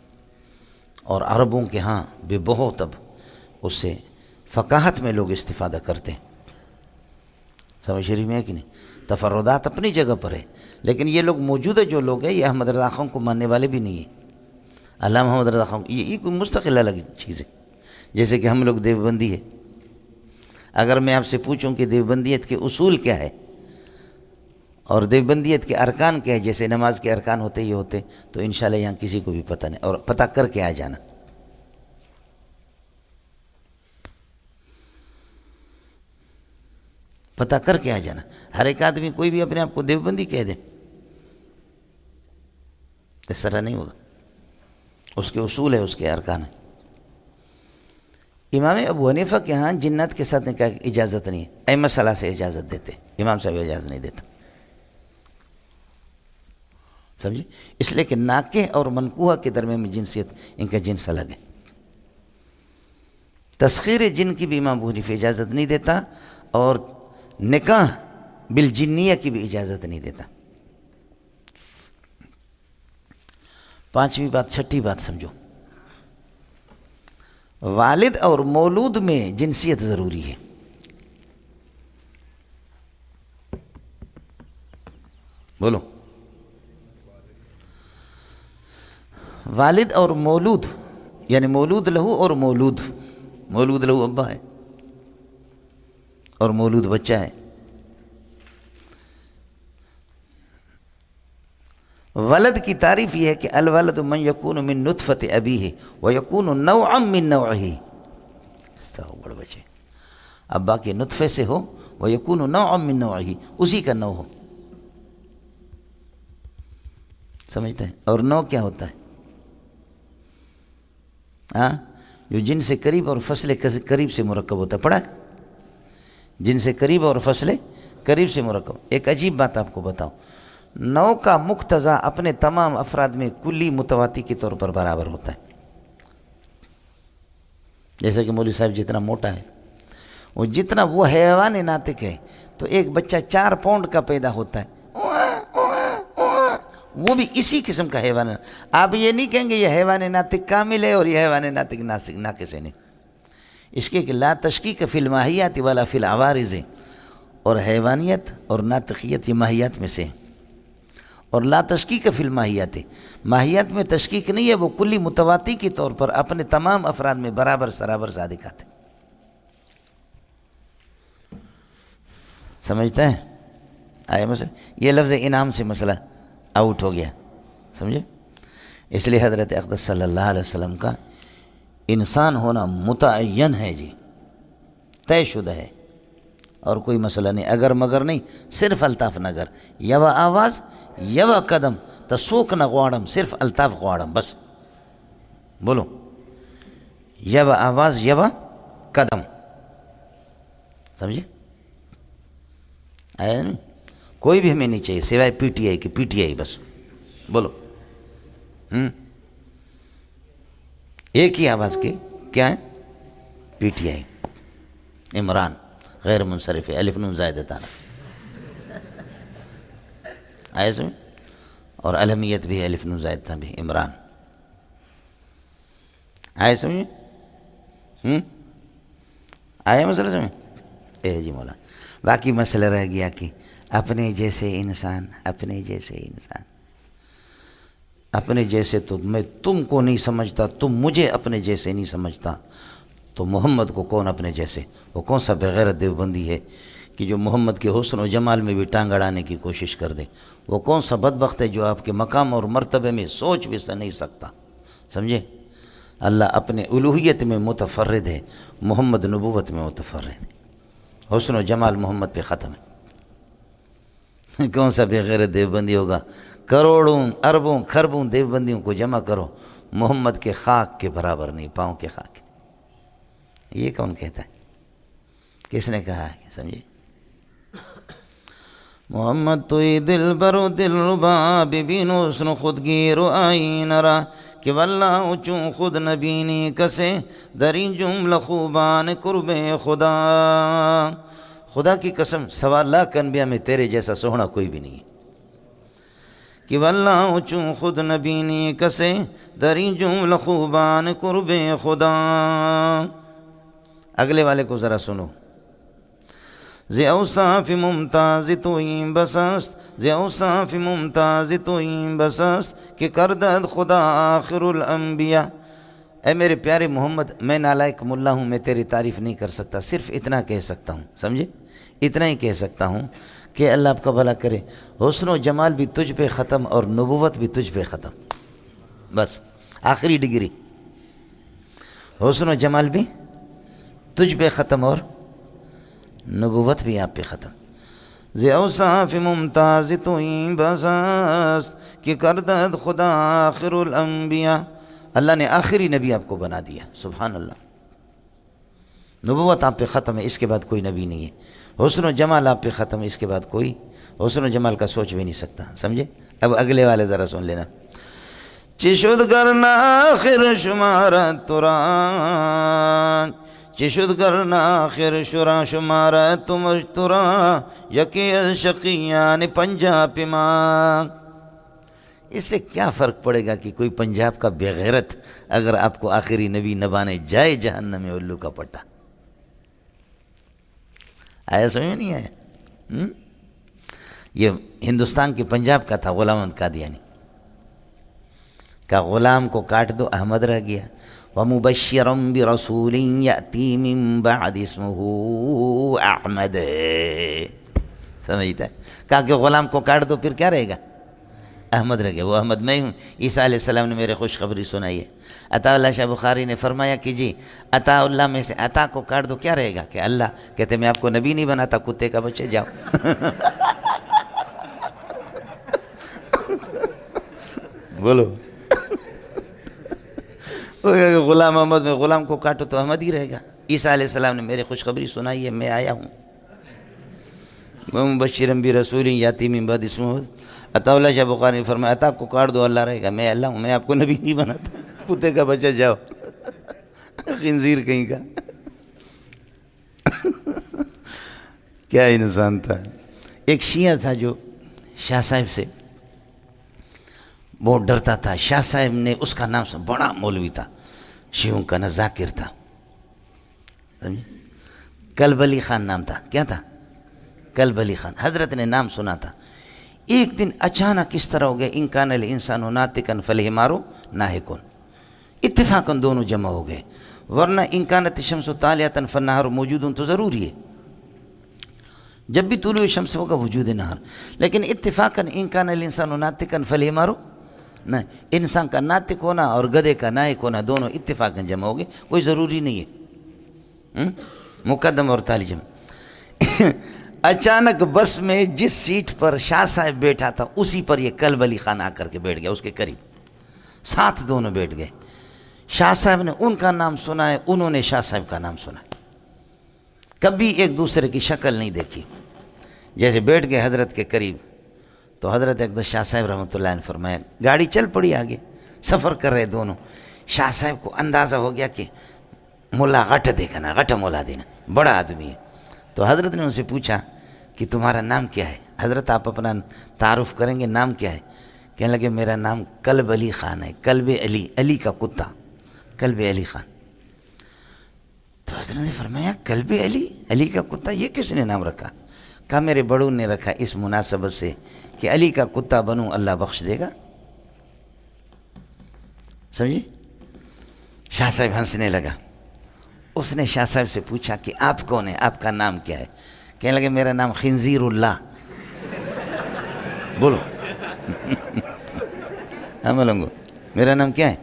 اور عربوں کے ہاں بھی بہت اب اس سے فقاہت میں لوگ استفادہ کرتے ہیں، سمجھ شریف میں ہے کہ نہیں؟ تفردات اپنی جگہ پر ہے، لیکن یہ لوگ موجودہ جو لوگ ہیں یہ احمد رضا خان کو ماننے والے بھی نہیں ہیں۔ علامہ محمد رضا خان یہ کوئی مستقل الگ چیز ہے، جیسے کہ ہم لوگ دیوبندی ہے۔ اگر میں آپ سے پوچھوں کہ دیوبندیت کے اصول کیا ہے اور دیوبندیت کے ارکان کیا ہے، جیسے نماز کے ارکان ہوتے یہ ہوتے، تو انشاءاللہ یہاں کسی کو بھی پتہ نہیں، اور پتہ کر کے آ جانا۔ پتہ کر کے آ جانا، ہر ایک آدمی کوئی بھی اپنے آپ کو دیوبندی کہہ دے، اس طرح نہیں ہوگا، اس کے اصول ہے، اس کے ارکان ہے۔ امام ابو حنیفہ کے ہاں جنات کے ساتھ نکاح کی اجازت نہیں ہے، ائمہ ثلاثہ سے اجازت دیتے، امام صاحب اجازت نہیں دیتا، سمجھے؟ اس لیے کہ ناکح اور منکوحہ کے درمیان میں جنسیت، ان کا جنس الگ ہے۔ تسخیر جن کی بھی امام ابو حنیفہ اجازت نہیں دیتا، اور نکاح بالجنیہ کی بھی اجازت نہیں دیتا۔ 5ویں بات، 6ٹھی بات سمجھو، والد اور مولود میں جنسیت ضروری ہے۔ بولو، والد اور مولود، یعنی مولود لہو اور مولود لہو ابا ہے اور مولود بچہ ہے۔ ولد کی تعریف یہ ہے کہ الولد من یکون من نطفت ابیہ ویکون نوعا من نوعہ، بڑے بچے ابا کے نطفے سے ہو، ویکون نوعا من نوعہ، اسی کا نوع ہو، سمجھتے ہیں؟ اور نوع کیا ہوتا ہے؟ جو جن سے قریب اور فصل قریب سے مرکب ہوتا ہے، پڑھا ہے؟ جن سے قریب اور فصل قریب سے مرکب۔ ایک عجیب بات آپ کو بتاؤں، نوع کا مقتضا اپنے تمام افراد میں کلی متواتی کے طور پر برابر ہوتا ہے۔ جیسے کہ مولوی صاحب جتنا موٹا ہے، وہ جتنا وہ حیوان ناطق ہے، تو ایک بچہ 4 پاؤنڈ کا پیدا ہوتا ہے، وہ بھی اسی قسم کا حیوان ہے۔ آپ یہ نہیں کہیں گے یہ حیوان ناطق کامل ہے اور یہ حیوان ناطق ناقص ہے، نہیں، اس کے کہ لا تشکیک فی الماہیات ولا فی العوارض، اور حیوانیت اور ناطقیت یہ ماہیات میں سے ہیں، اور لا تشکیک فی الماہیات، ماہیات میں تشکیک نہیں ہے، وہ کلی متواتی کے طور پر اپنے تمام افراد میں برابر سرابر صادقات ہیں، سمجھتے ہیں؟ آئے مسئلہ، یہ لفظ انعام سے مسئلہ آؤٹ ہو گیا، سمجھے؟ اس لیے حضرت اقدس صلی اللہ علیہ وسلم کا انسان ہونا متعین ہے، جی طے شدہ ہے، اور کوئی مسئلہ نہیں، اگر مگر نہیں، صرف الطاف نگر، یوا آواز یوا قدم تسوک نہ غواڑم، صرف الطاف غواڑم، بس بولو، یوا آواز یوا قدم، سمجھے؟ آیا نہیں؟ کوئی بھی ہمیں نہیں چاہیے سوائے پی ٹی آئی کی، پی ٹی آئی بس، بولو، ایک ہی آواز کی، کیا ہے؟ پی ٹی آئی، عمران غیر منصرف ہے، الف نون زائد تانا، آئے سمجھ؟ اور الہمیت بھی ہے، الف نون زائد تھا بھی، عمران، آئے سمجھ؟ آئے مسئلہ سمجھ؟ جی مولا، باقی مسئلہ رہ گیا کہ اپنے جیسے انسان، اپنے جیسے انسان، اپنے جیسے تو میں تم کو نہیں سمجھتا، تم مجھے اپنے جیسے نہیں سمجھتا، تو محمد کو کون اپنے جیسے؟ وہ کون سا بغیرت دیوبندی ہے کہ جو محمد کے حسن و جمال میں بھی ٹانگ اڑانے کی کوشش کر دے؟ وہ کون سا بدبخت ہے جو آپ کے مقام اور مرتبے میں سوچ بھی نہیں سکتا؟ سمجھے؟ اللہ اپنے الوہیت میں متفرد ہے، محمد نبوت میں متفرد ہے، حسن و جمال محمد پہ ختم ہے۔ کون سا بغیرت دیوبندی ہوگا؟ کروڑوں اربوں کھربوں دیوبندیوں کو جمع کرو، محمد کے خاک کے برابر نہیں، پاؤں کے خاک۔ یہ کون کہتا ہے؟ کس نے کہا ہے؟ سمجھے؟ محمد توی دل برو دل ربا، ببینو حسن خودگیر و آئین را، کہ واللہ چون خود نبینی کسے، دری جملہ خوبان قرب خدا۔ خدا کی قسم 1.25 انبیاء میں تیرے جیسا سوہنا کوئی بھی نہیں ہے۔ کہ واللہ چون خود نبینی کسے، دری جملہ خوبان قرب خدا۔ اگلے والے کو ذرا سنو۔ زی اوصاف ممتاز توئیں بسست، زی اوصاف ممتاز توئیں بسست، کہ کردد خدا آخر الانبیاء۔ اے میرے پیارے محمد، میں نالائق ملا ہوں، میں تیری تعریف نہیں کر سکتا، صرف اتنا کہہ سکتا ہوں، سمجھے؟ اتنا ہی کہہ سکتا ہوں کہ اللہ آپ کا بھلا کرے، حسن و جمال بھی تجھ پہ ختم اور نبوت بھی تجھ پہ ختم، بس آخری ڈگری، حسن و جمال بھی تجھ پہ ختم اور نبوت بھی آپ پہ ختم۔ زی اوصاف ممتاز توئیں بسست، کہ کردد خدا آخر الانبیاء۔ اللہ نے آخری نبی آپ کو بنا دیا، سبحان اللہ۔ نبوت آپ پہ ختم ہے، اس کے بعد کوئی نبی نہیں ہے۔ حسن و جمال آپ پہ ختم ہے، اس کے بعد کوئی حسن و جمال کا سوچ بھی نہیں سکتا، سمجھے؟ اب اگلے والے ذرا سن لینا۔ چشد کرنا آخر شمارت ترا، چشد کرنا آخر شرا شمارت ترا، یکی الشقیان پنجاب ماں۔ اس سے کیا فرق پڑے گا کہ کوئی پنجاب کا بغیرت اگر آپ کو آخری نبی نبانے جائے جہنم میں الو کا پٹا۔ آیا سمجھ میں نہیں آیا؟ یہ ہندوستان کے پنجاب کا تھا، غلام احمد قادیانی کا غلام کو کاٹ دو، احمد رہ گیا۔ وَمُبَشِّرًا بِرَسُولٍ يَأْتِي مِن بَعْدِ اسْمُهُ احمد۔ سمجھتا ہے؟ کہا کہ غلام کو کاٹ دو، پھر کیا رہے گا؟ احمد رہ گیا۔ وہ احمد میں ہوں، عیسیٰ علیہ السلام نے میرے خوشخبری سنائی ہے۔ عطا اللہ شاہ بخاری نے فرمایا کہ جی عطا اللہ میں سے عطا کو کاٹ دو، کیا رہے گا؟ کہ اللہ کہتے میں آپ کو نبی نہیں بناتا، کتے کا بچے جاؤ۔ بولو۔ غلام احمد میں غلام کو کاٹو تو احمد ہی رہے گا۔ عیسیٰ علیہ السلام نے میرے خوشخبری سنائی ہے، میں آیا ہوں۔ مبشرا برسول یاتی من بعد اسمہ۔ عطا اللہ شاہ بخاری نے فرمایا عطا کو کاٹ دو، اللہ رہے گا، میں اللہ ہوں، میں آپ کو نبی نہیں بناتا، کتے کا بچہ جاؤ، خنزیر کہیں کا۔ کیا انسان تھا۔ ایک شیعہ تھا جو شاہ صاحب سے بہت ڈرتا تھا۔ شاہ صاحب نے اس کا نام سنا، بڑا مولوی تھا، شیعوں کا نا ذاکر تھا، کلب علی خان نام تھا۔ کیا تھا؟ کلب علی خان۔ حضرت نے نام سنا تھا۔ ایک دن اچانک اس طرح ہو گیا، ان کان الانسان ناطقا فالحمار ناہق، اتفاقاً دونوں جمع ہو گئے، ورنہ ان کانت الشمس طالعۃ فالنہار موجود تو ضروری ہے، جب بھی طلوع شمس ہوگا وجود نہار، لیکن اتفاقاً ان کان الانسان ناطقا فالحمار، نہ انسان کا ناطق ہونا اور گدھے کا نائق ہونا دونوں اتفاقاً جمع ہو گئے، کوئی ضروری نہیں ہے، مقدم اور تالی جمع۔ اچانک بس میں جس سیٹ پر شاہ صاحب بیٹھا تھا اسی پر یہ کلب علی خان آ کر کے بیٹھ گیا، اس کے قریب، ساتھ دونوں بیٹھ گئے۔ شاہ صاحب نے ان کا نام سنا ہے، انہوں نے شاہ صاحب کا نام سنا ہے، کبھی ایک دوسرے کی شکل نہیں دیکھی۔ جیسے بیٹھ گئے حضرت کے قریب تو حضرت اقدس شاہ صاحب رحمۃ اللہ نے فرمایا، گاڑی چل پڑی آگے، سفر کر رہے دونوں۔ شاہ صاحب کو اندازہ ہو گیا کہ ملا غٹ دیکھنا، غٹ مولا دینا، بڑا آدمی ہے۔ تو حضرت نے ان سے پوچھا کہ تمہارا نام کیا ہے؟ حضرت آپ اپنا تعارف کریں گے، نام کیا ہے؟ کہنے لگے میرا نام کلب علی خان ہے، کلب علی، علی کا کتا، کلب علی خان۔ تو حضرت نے فرمایا کلب علی، علی کا کتا، یہ کس نے نام رکھا؟ کہا میرے بڑوں نے رکھا اس مناسبت سے کہ علی کا کتا بنوں اللہ بخش دے گا۔ سمجھے؟ شاہ صاحب ہنسنے لگا. اس نے شاہ صاحب سے پوچھا کہ آپ کون ہیں، آپ کا نام کیا ہے؟ کہنے لگے میرا نام خنزیر اللہ. بولو. ہاں بولوں گو، میرا نام کیا ہے؟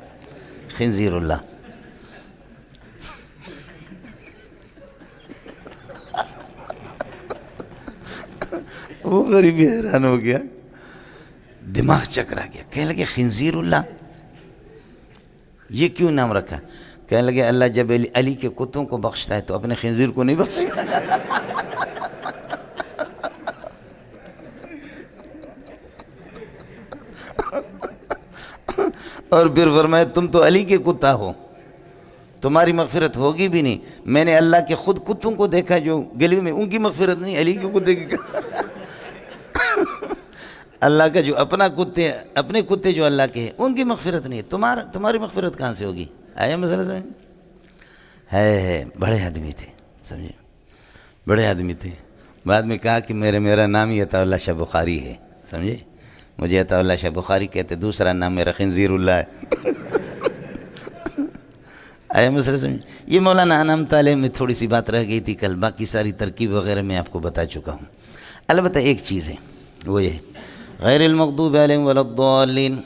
خنزیر اللہ. وہ غریب حیران ہو گیا، دماغ چکرا گیا. کہنے لگے خنزیر اللہ، یہ کیوں نام رکھا؟ کہنے لگے اللہ جب علی کے کتوں کو بخشتا ہے تو اپنے خنزیر کو نہیں بخشے گا. اور پھر فرمایا تم تو علی کے کتا ہو، تمہاری مغفرت ہوگی بھی نہیں. میں نے اللہ کے خود کتوں کو دیکھا جو گلی میں، ان کی مغفرت نہیں، علی کے کتے کی. اللہ کا جو اپنے کتے جو اللہ کے ہیں ان کی مغفرت نہیں ہے، تمہاری مغفرت کہاں سے ہوگی؟ آیا مسئلہ سمجھ؟ ہے بڑے آدمی تھے، سمجھے؟ بڑے آدمی تھے. بعد میں کہا کہ میرا نام ہی عطا اللہ شاہ بخاری ہے، سمجھے؟ مجھے عطا اللہ شاہ بخاری کہتے، دوسرا نام میرا خنزیر اللہ ہے. آیا مسئلہ سمجھ؟ یہ مولانا انعام علیہ میں تھوڑی سی بات رہ گئی تھی کل، باقی ساری ترکیب وغیرہ میں آپ کو بتا چکا ہوں. البتہ ایک چیز ہے، وہ یہ غیر المغضوب علیہم ولا الضالین،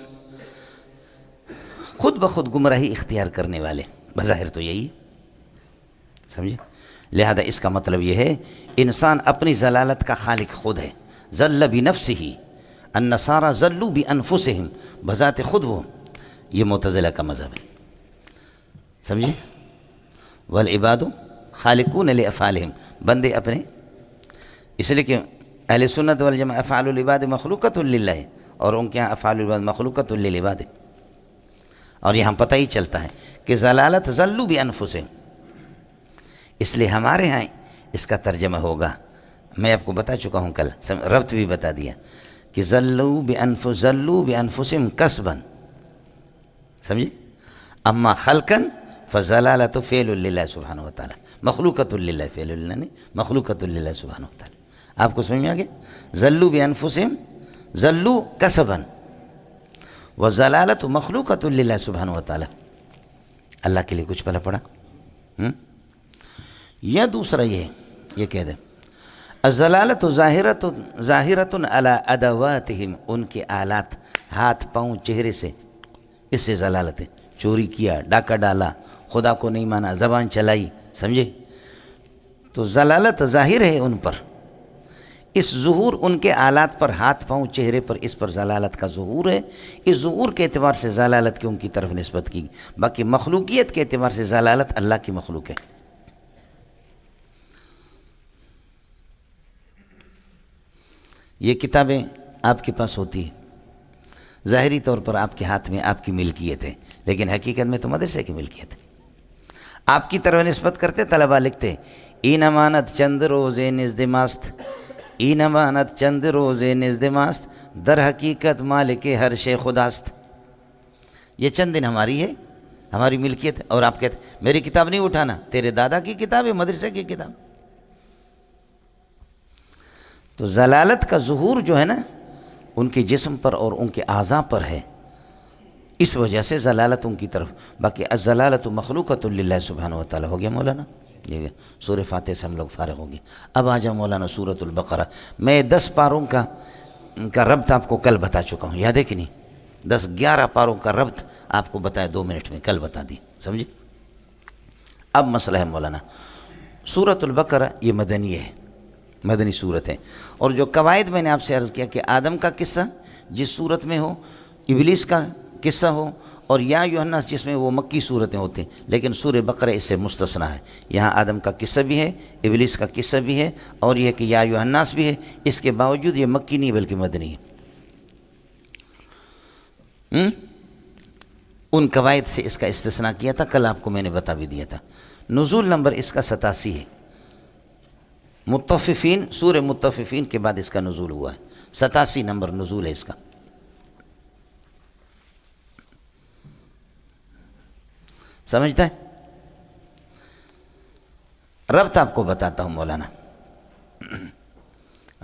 خود بخود گمراہی اختیار کرنے والے، بظاہر تو یہی سمجھے. لہذا اس کا مطلب یہ ہے انسان اپنی ضلالت کا خالق خود ہے. ضل بنفسہ، النصارى ضلوا بانفسہم، بذات خود وہ، یہ معتزلہ کا مذہب ہے، سمجھے. والعباد خالقون لافعالہم، بندے اپنے، اس لیے کہ اہل سنت والجماعہ افعال العباد مخلوقۃ للہ، اور ان کے یہاں افعال العباد مخلوقۃ للعباد. اور یہاں پتہ ہی چلتا ہے کہ ضلالت ضلوا بانفسہم، اس لیے ہمارے ہاں اس کا ترجمہ ہوگا، میں آپ کو بتا چکا ہوں کل، ربط بھی بتا دیا کہ ضلوا بانفسہم کسبا، سمجھے. اما خلقا فضلالت فعل للہ سبحانہ وتعالی، مخلوقۃ للہ، فعل للہ نہیں، مخلوقۃ للہ سبحانہ وتعالی. آپ کو سمجھ میں آ گیا؟ ضلوا بانفسہم، ضلوا کسبا، وضلالت مخلوقۃ للہ سبحانہ وتعالی. اللہ کے لیے کچھ پلا پڑا. یا دوسرا یہ کہہ دیں الضلالۃ ظاہرۃ علی ادواتہم، ان کے آلات، ہاتھ پاؤں چہرے سے، اس سے ضلالت ہے. چوری کیا، ڈاکہ ڈالا، خدا کو نہیں مانا، زبان چلائی، سمجھے، تو ضلالت ظاہر ہے ان پر. اس ظہور ان کے آلات پر، ہاتھ پاؤں چہرے پر، اس پر ضلالت کا ظہور ہے. اس ظہور کے اعتبار سے ضلالت کی ان کی طرف نسبت کی. باقی مخلوقیت کے اعتبار سے ضلالت اللہ کی مخلوق ہے. یہ کتابیں آپ کے پاس ہوتی ہیں، ظاہری طور پر آپ کے ہاتھ میں آپ کی ملکیت ہے، لیکن حقیقت میں تو مدرسے کی ملکیت ہے. آپ کی طرف نسبت کرتے، طلبہ لکھتے این امانت چند روزے نزد ماست، این امانت چند روزے نزد ماست، در حقیقت مالک ہر شے خداست. یہ چند دن ہماری ہے، ہماری ملکیت ہے. اور آپ کہتے میری کتاب نہیں اٹھانا، تیرے دادا کی کتاب ہے، مدرسے کی کتاب. تو ضلالت کا ظہور جو ہے نا ان کے جسم پر اور ان کے اعضاء پر ہے، اس وجہ سے ضلالت ان کی طرف. باقی الضلالۃ مخلوقۃ للہ سبحانہ وتعالی. ہو گیا مولانا؟ یہ سورہ فاتحہ سے ہم لوگ فارغ ہو گئے. اب آ جاؤ مولانا سورۃ البقرہ. میں 10 پاروں کا ربط آپ کو کل بتا چکا ہوں، یاد ہے کہ نہیں؟ 10-11 پاروں کا ربط آپ کو بتایا 2 منٹ میں، کل بتا دی، سمجھے. اب مسئلہ ہے مولانا، سورۃ البقرہ یہ مدنی ہے، مدنی صورت ہے. اور جو قواعد میں نے آپ سے عرض کیا کہ آدم کا قصہ جس صورت میں ہو، ابلیس کا قصہ ہو، اور یا ایھا الناس جس میں وہ مکی صورتیں ہوتی ہیں، لیکن سورہ بقرہ اس سے مستثنیٰ ہے. یہاں آدم کا قصہ بھی ہے، ابلیس کا قصہ بھی ہے، اور یہ کہ یا ایھا الناس بھی ہے. اس کے باوجود یہ مکی نہیں بلکہ مدنی ہے. ان قواعد سے اس کا استثناء کیا تھا، کل آپ کو میں نے بتا بھی دیا تھا. نزول نمبر اس کا 87 ہے. مطففین، سورہ مطففین کے بعد اس کا نزول ہوا ہے. 87 نمبر نزول ہے اس کا. سمجھتا ہے؟ ربط آپ کو بتاتا ہوں مولانا.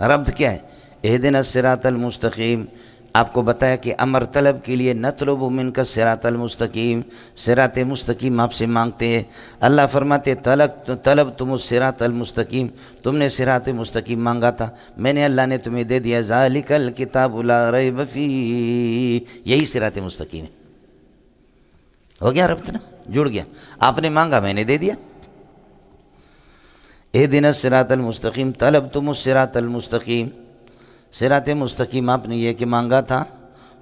ربط کیا ہے؟ اہدنا الصراط المستقیم، آپ کو بتایا کہ امر طلب کے لیے نطلب منک صراط المستقیم، صراط مستقیم آپ سے مانگتے ہیں۔ اللہ فرماتے طلب تم الصراط المستقیم، تم نے صراط مستقیم مانگا تھا، میں نے اللہ نے تمہیں دے دیا۔ ذالک الکتاب لا ریب فیہ، یہی صراط مستقیم ہے۔ ہو گیا ربط نا، جڑ گیا، آپ نے مانگا میں نے دے دیا۔ اہدنا الصراط المستقیم، طلب تم الصراط المستقیم، صراط مستقیم آپ نے یہ کہ مانگا تھا۔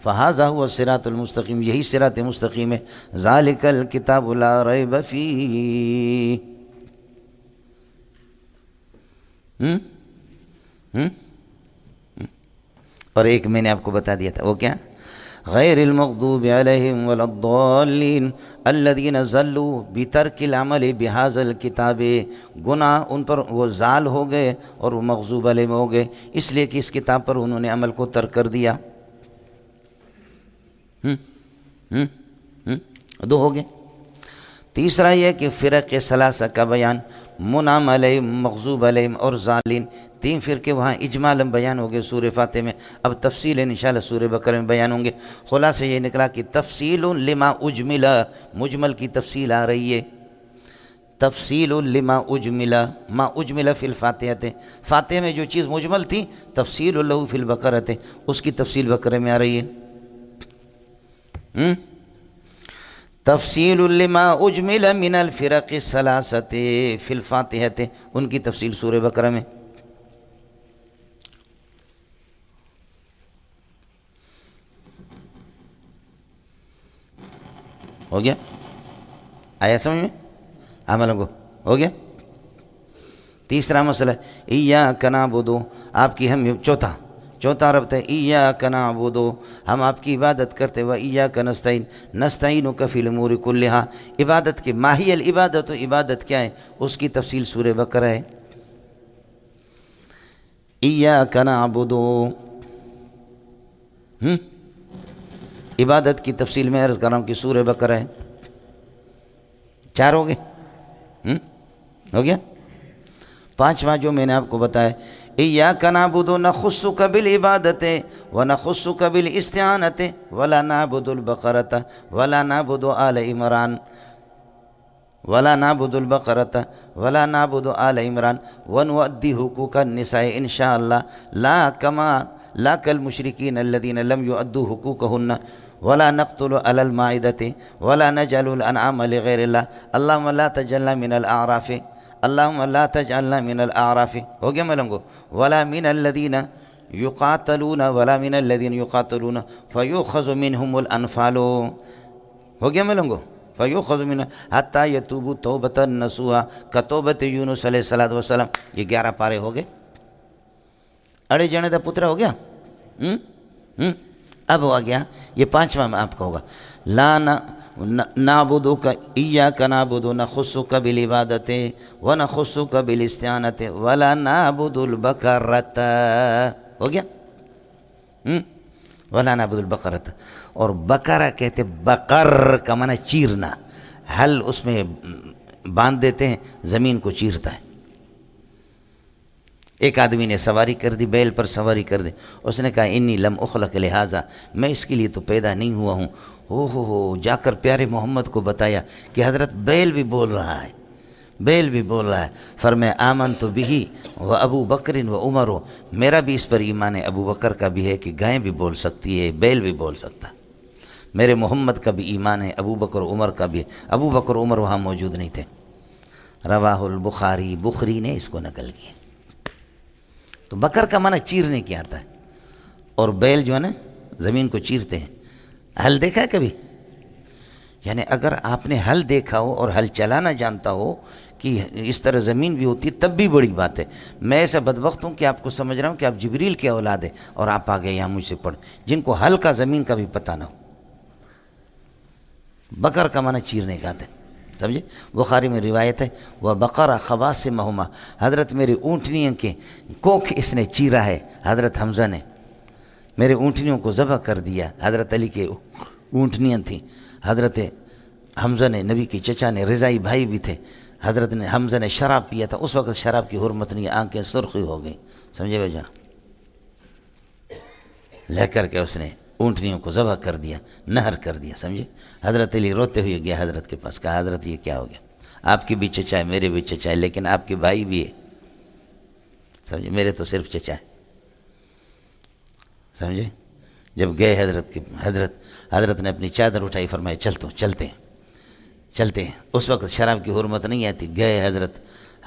فہذا هو الصراط المستقیم، یہی صراط مستقیم ہے۔ ذالک الکتاب لا ریب فیہ، اور ایک میں نے آپ کو بتا دیا تھا، وہ کیا؟ غیر المغضوب علیہم ولا الضالین الذین ضلوا بترک العمل بہذا الکتاب، گناہ ان پر وہ ضال ہو گئے اور وہ مغضوب علیہم ہو گئے اس لیے کہ اس کتاب پر انہوں نے عمل کو ترک کر دیا۔ دو ہو گئے۔ تیسرا یہ کہ فرق ثلاثہ کا بیان، منعم علیہم، مغضوب علیہم اور ضالین، تین فرقے وہاں اجمالاً بیان ہو گئے سورہ فاتحہ میں، اب تفصیل انشاءاللہ سورہ بقرہ میں بیان ہوں گے۔ خلاصہ یہ نکلا کہ تفصیل لما اجمل، مجمل کی تفصیل آ رہی ہے، تفصیل لما اجمل، ما اجمل فی الفاتحہ، فاتحہ میں جو چیز مجمل تھی تفصیل لہ فی البقرہ، اس کی تفصیل بقرہ میں آ رہی ہے۔ تفصیل لما اجمل من الفرق الثلاثۃ فی الفاتحہ، ان کی تفصیل سورہ بقرہ میں۔ ہو گیا؟ آیا سمجھ میں؟ عمل کو ہو گیا؟ تیسرا مسئلہ ایاک نعبد، آپ کی ہم چوتھا ربط ہے، ایاک نعبد، ہم آپ کی عبادت کرتے، و ایاک نستعین، نستعینک فی الامور کلھا، عبادت کی ماہی العبادت، عبادت کیا ہے اس کی تفصیل سورہ بقرہ ہے۔ ایاک نعبد، عبادت کی تفصیل میں عرض کر رہا ہوں کہ سورہ بقرہ ہے۔ چار ہو گئے، ہو گیا؟ پانچواں جو میں نے آپ کو بتایا، ایاک نعبد نخصک بالعبادت ونخصک بالاستعانۃ ولا نعبد البقرۃ ولا نعبد آل عمران ولا نعبد البقرۃ ولا نعبد آل عمران ونؤدی حقوق النساء انشاءاللہ لا کالمشرکین الذین لم یؤدوا حقوقہن ولا نقتل علی المائدۃ ولا نجعل الانعام لغیر اللہ اللہم لا تجعلنا من الاعراف اللہم لا تجعلنا من الاعراف، ہو گیا ملنگو، ولا من الذین یقاتلون فیؤخذ منہم الانفال، ہو گیا ملنگو، فیؤخذ من حتی یتوبوا توبۃ نصوحا کتوبۃ یونس علیہ السلام۔ یہ 11 پارے ہو گئے۔ اڑے جنے دا پترا ہو گیا۔ اب ہو گیا یہ پانچواں میں آپ کا ہوگا، لا نعبدک ایاک نعبد نخصک بالعبادۃ ونخصک بالاستعانۃ ولا نعبد البقرۃ، ہو گیا؟ ولا نعبد البقرۃ، اور بقرہ کہتے، بقر کا معنی چیرنا، ہل اس میں باندھ دیتے ہیں، زمین کو چیرتا ہے۔ ایک آدمی نے سواری کر دی، بیل پر سواری کر دی، اس نے کہا انی لم اخلق لہذا، میں اس کے لیے تو پیدا نہیں ہوا ہوں۔ ہو جا کر پیارے محمد کو بتایا کہ حضرت بیل بھی بول رہا ہے، فرمایا آمنت بہ و ابو بکر و عمر، میرا بھی اس پر ایمان ہے، ابو بکر کا بھی ہے کہ گائیں بھی بول سکتی ہے، بیل بھی بول سکتا ہے، میرے محمد کا بھی ایمان ہے، ابو بکر و عمر کا بھی ہے۔ ابو بکر و عمر وہاں موجود نہیں تھے۔ رواہ البخاری، بخاری نے اس کو نقل کیا۔ تو بکر کا معنی چیرنے کی آتا ہے، اور بیل جو ہے نا زمین کو چیرتے ہیں۔ ہل دیکھا ہے کبھی؟ یعنی اگر آپ نے ہل دیکھا ہو اور ہل چلانا جانتا ہو کہ اس طرح زمین بھی ہوتی ہے تب بھی بڑی بات ہے۔ میں ایسا بدبخت ہوں کہ آپ کو سمجھ رہا ہوں کہ آپ جبریل کے اولاد ہیں اور آپ آگے یہاں مجھ سے پڑھ، جن کو ہل کا زمین کا بھی پتہ نہ ہو۔ بکر کا معنی چیرنے کا آتا ہے، سمجھے؟ بخاری میں روایت ہے، وہ بقرہ خواسمہما، حضرت میری اونٹنیوں کے کوکھ اس نے چیرا ہے، حضرت حمزہ نے میرے اونٹنیوں کو ذبح کر دیا۔ حضرت علی کے اونٹنیاں تھیں، حضرت حمزہ نے، نبی کے چچا نے، رضائی بھائی بھی تھے، حضرت نے حمزہ نے شراب پیا تھا، اس وقت شراب کی حرمت نہیں، آنکھیں سرخی ہو گئی، سمجھے بھائی جان؟ لے کر کے اس نے اونٹنیوں کو ذبح کر دیا، نہر کر دیا، سمجھے؟ حضرت علی روتے ہوئے گیا حضرت کے پاس، کہا حضرت یہ کیا ہو گیا؟ آپ کی بھی چچا ہے، میرے بھی چچا ہے، لیکن آپ کے بھائی بھی ہے، سمجھے؟ میرے تو صرف چچا ہے، سمجھے؟ جب گئے حضرت نے اپنی چادر اٹھائی، فرمایا چلتے ہیں۔ اس وقت شراب کی حرمت نہیں آتی۔ گئے حضرت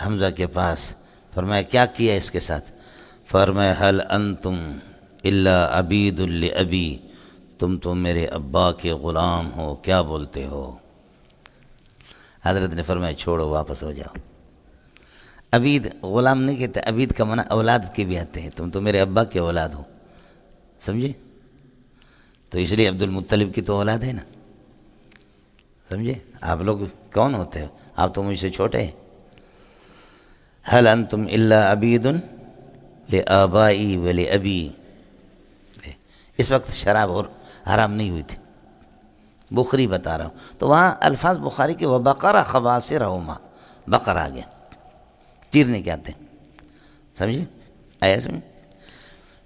حمزہ کے پاس، فرمایا کیا کیا اس کے ساتھ؟ فرمایا حل انتم الا عبید لابی، تم تو میرے ابا کے غلام ہو، کیا بولتے ہو؟ حضرت نے فرمایا چھوڑو، واپس ہو جاؤ۔ عبید غلام نہیں کہتے، عبید کا معنی اولاد کے بھی آتے ہیں، تم تو میرے ابا کے اولاد ہو، سمجھے؟ تو اس لیے عبد المطلب کی تو اولاد ہے نا، سمجھے؟ آپ لوگ کون ہوتے ہو؟ آپ تو مجھ سے چھوٹے ہیں۔ حل انتم الا عبید لآبائی ولابی۔ اس وقت شراب اور حرام نہیں ہوئی تھی، بخاری بتا رہا ہوں۔ تو وہاں الفاظ بخاری کے وبقرہ خواصرہما، بقر آ گیا، چیرنے کے آتے ہیں، سمجھے؟ آیا سمجھے؟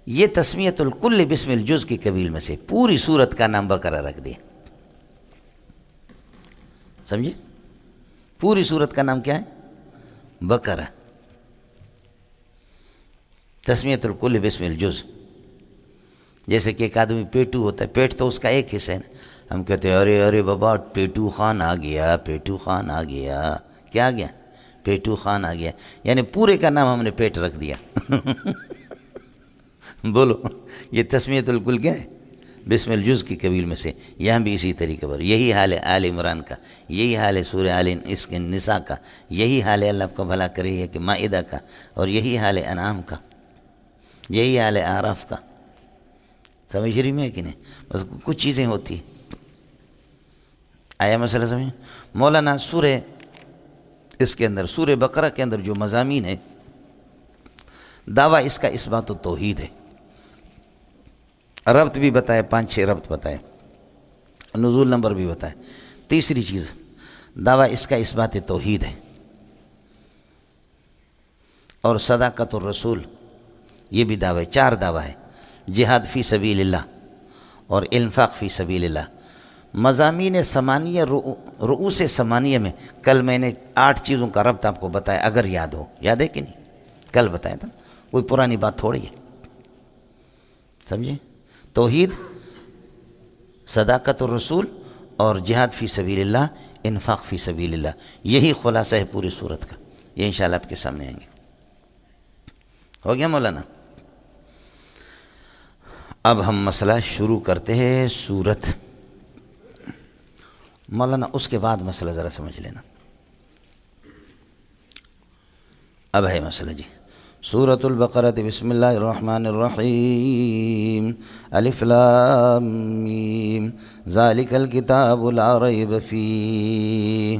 یہ تسمیت الکل بسم الجز کی قبیل میں سے پوری صورت کا نام بقرہ رکھ دیا، سمجھے؟ پوری صورت کا نام کیا ہے؟ بقرہ۔ تسمیت الکل بسم الجز، جیسے کہ ایک آدمی پیٹو ہوتا ہے، پیٹ تو اس کا ایک حصہ ہے نا، ہم کہتے ہیں ارے بابا پیٹو خان آ گیا، پیٹو خان آ گیا، کیا آ گیا؟ پیٹو خان آ گیا، یعنی پورے کا نام ہم نے پیٹ رکھ دیا۔ بولو، یہ تسمیت الکل کیا ہے؟ بسم الجز کی قبیل میں سے۔ یہاں بھی اسی طریقے پر یہی حال ہے آل عمران کا، یہی حال ہے سورہ آل اس کے نساء کا، یہی حال ہے، اللہ آپ کو بھلا کرے ہے کہ مائدہ کا، اور یہی حال ہے انعام کا، یہی حال ہے اعراف کا۔ سمجھ رہی میں کہ نہیں؟ بس کچھ چیزیں ہوتی ہیں۔ آیا مسئلہ سمجھ؟ مولانا سورہ اس کے اندر، سورہ بقرہ کے اندر جو مضامین ہے، دعویٰ اس کا اثبات و توحید ہے۔ ربط بھی بتائے، 5-6 ربط بتائے، نزول نمبر بھی بتائے۔ تیسری چیز، دعویٰ اس کا اثبات توحید ہے، اور صداقت الرسول، یہ بھی دعویٰ ہے۔ 4 دعویٰ ہے، جہاد فی سبیل اللہ اور انفاق فی سبیل اللہ۔ مضامین ثمانیہ، رؤوس ثمانیہ میں کل میں نے 8 چیزوں کا ربط آپ کو بتایا، اگر یاد ہو، یاد ہے کہ نہیں؟ کل بتایا تھا، کوئی پرانی بات تھوڑی ہے، سمجھے؟ توحید، صداقت الرسول اور جہاد فی سبیل اللہ، انفاق فی سبیل اللہ، یہی خلاصہ ہے پوری صورت کا۔ یہ انشاءاللہ آپ کے سامنے آئیں گے۔ ہو گیا مولانا؟ اب ہم مسئلہ شروع کرتے ہیں سورت۔ مولانا اس کے بعد مسئلہ ذرا سمجھ لینا۔ اب ہے مسئلہ جی، سورۃ البقرہ، بسم اللہ الرحمن الرحیم، الف لام میم، ذالک الکتاب لا ریب فیہ۔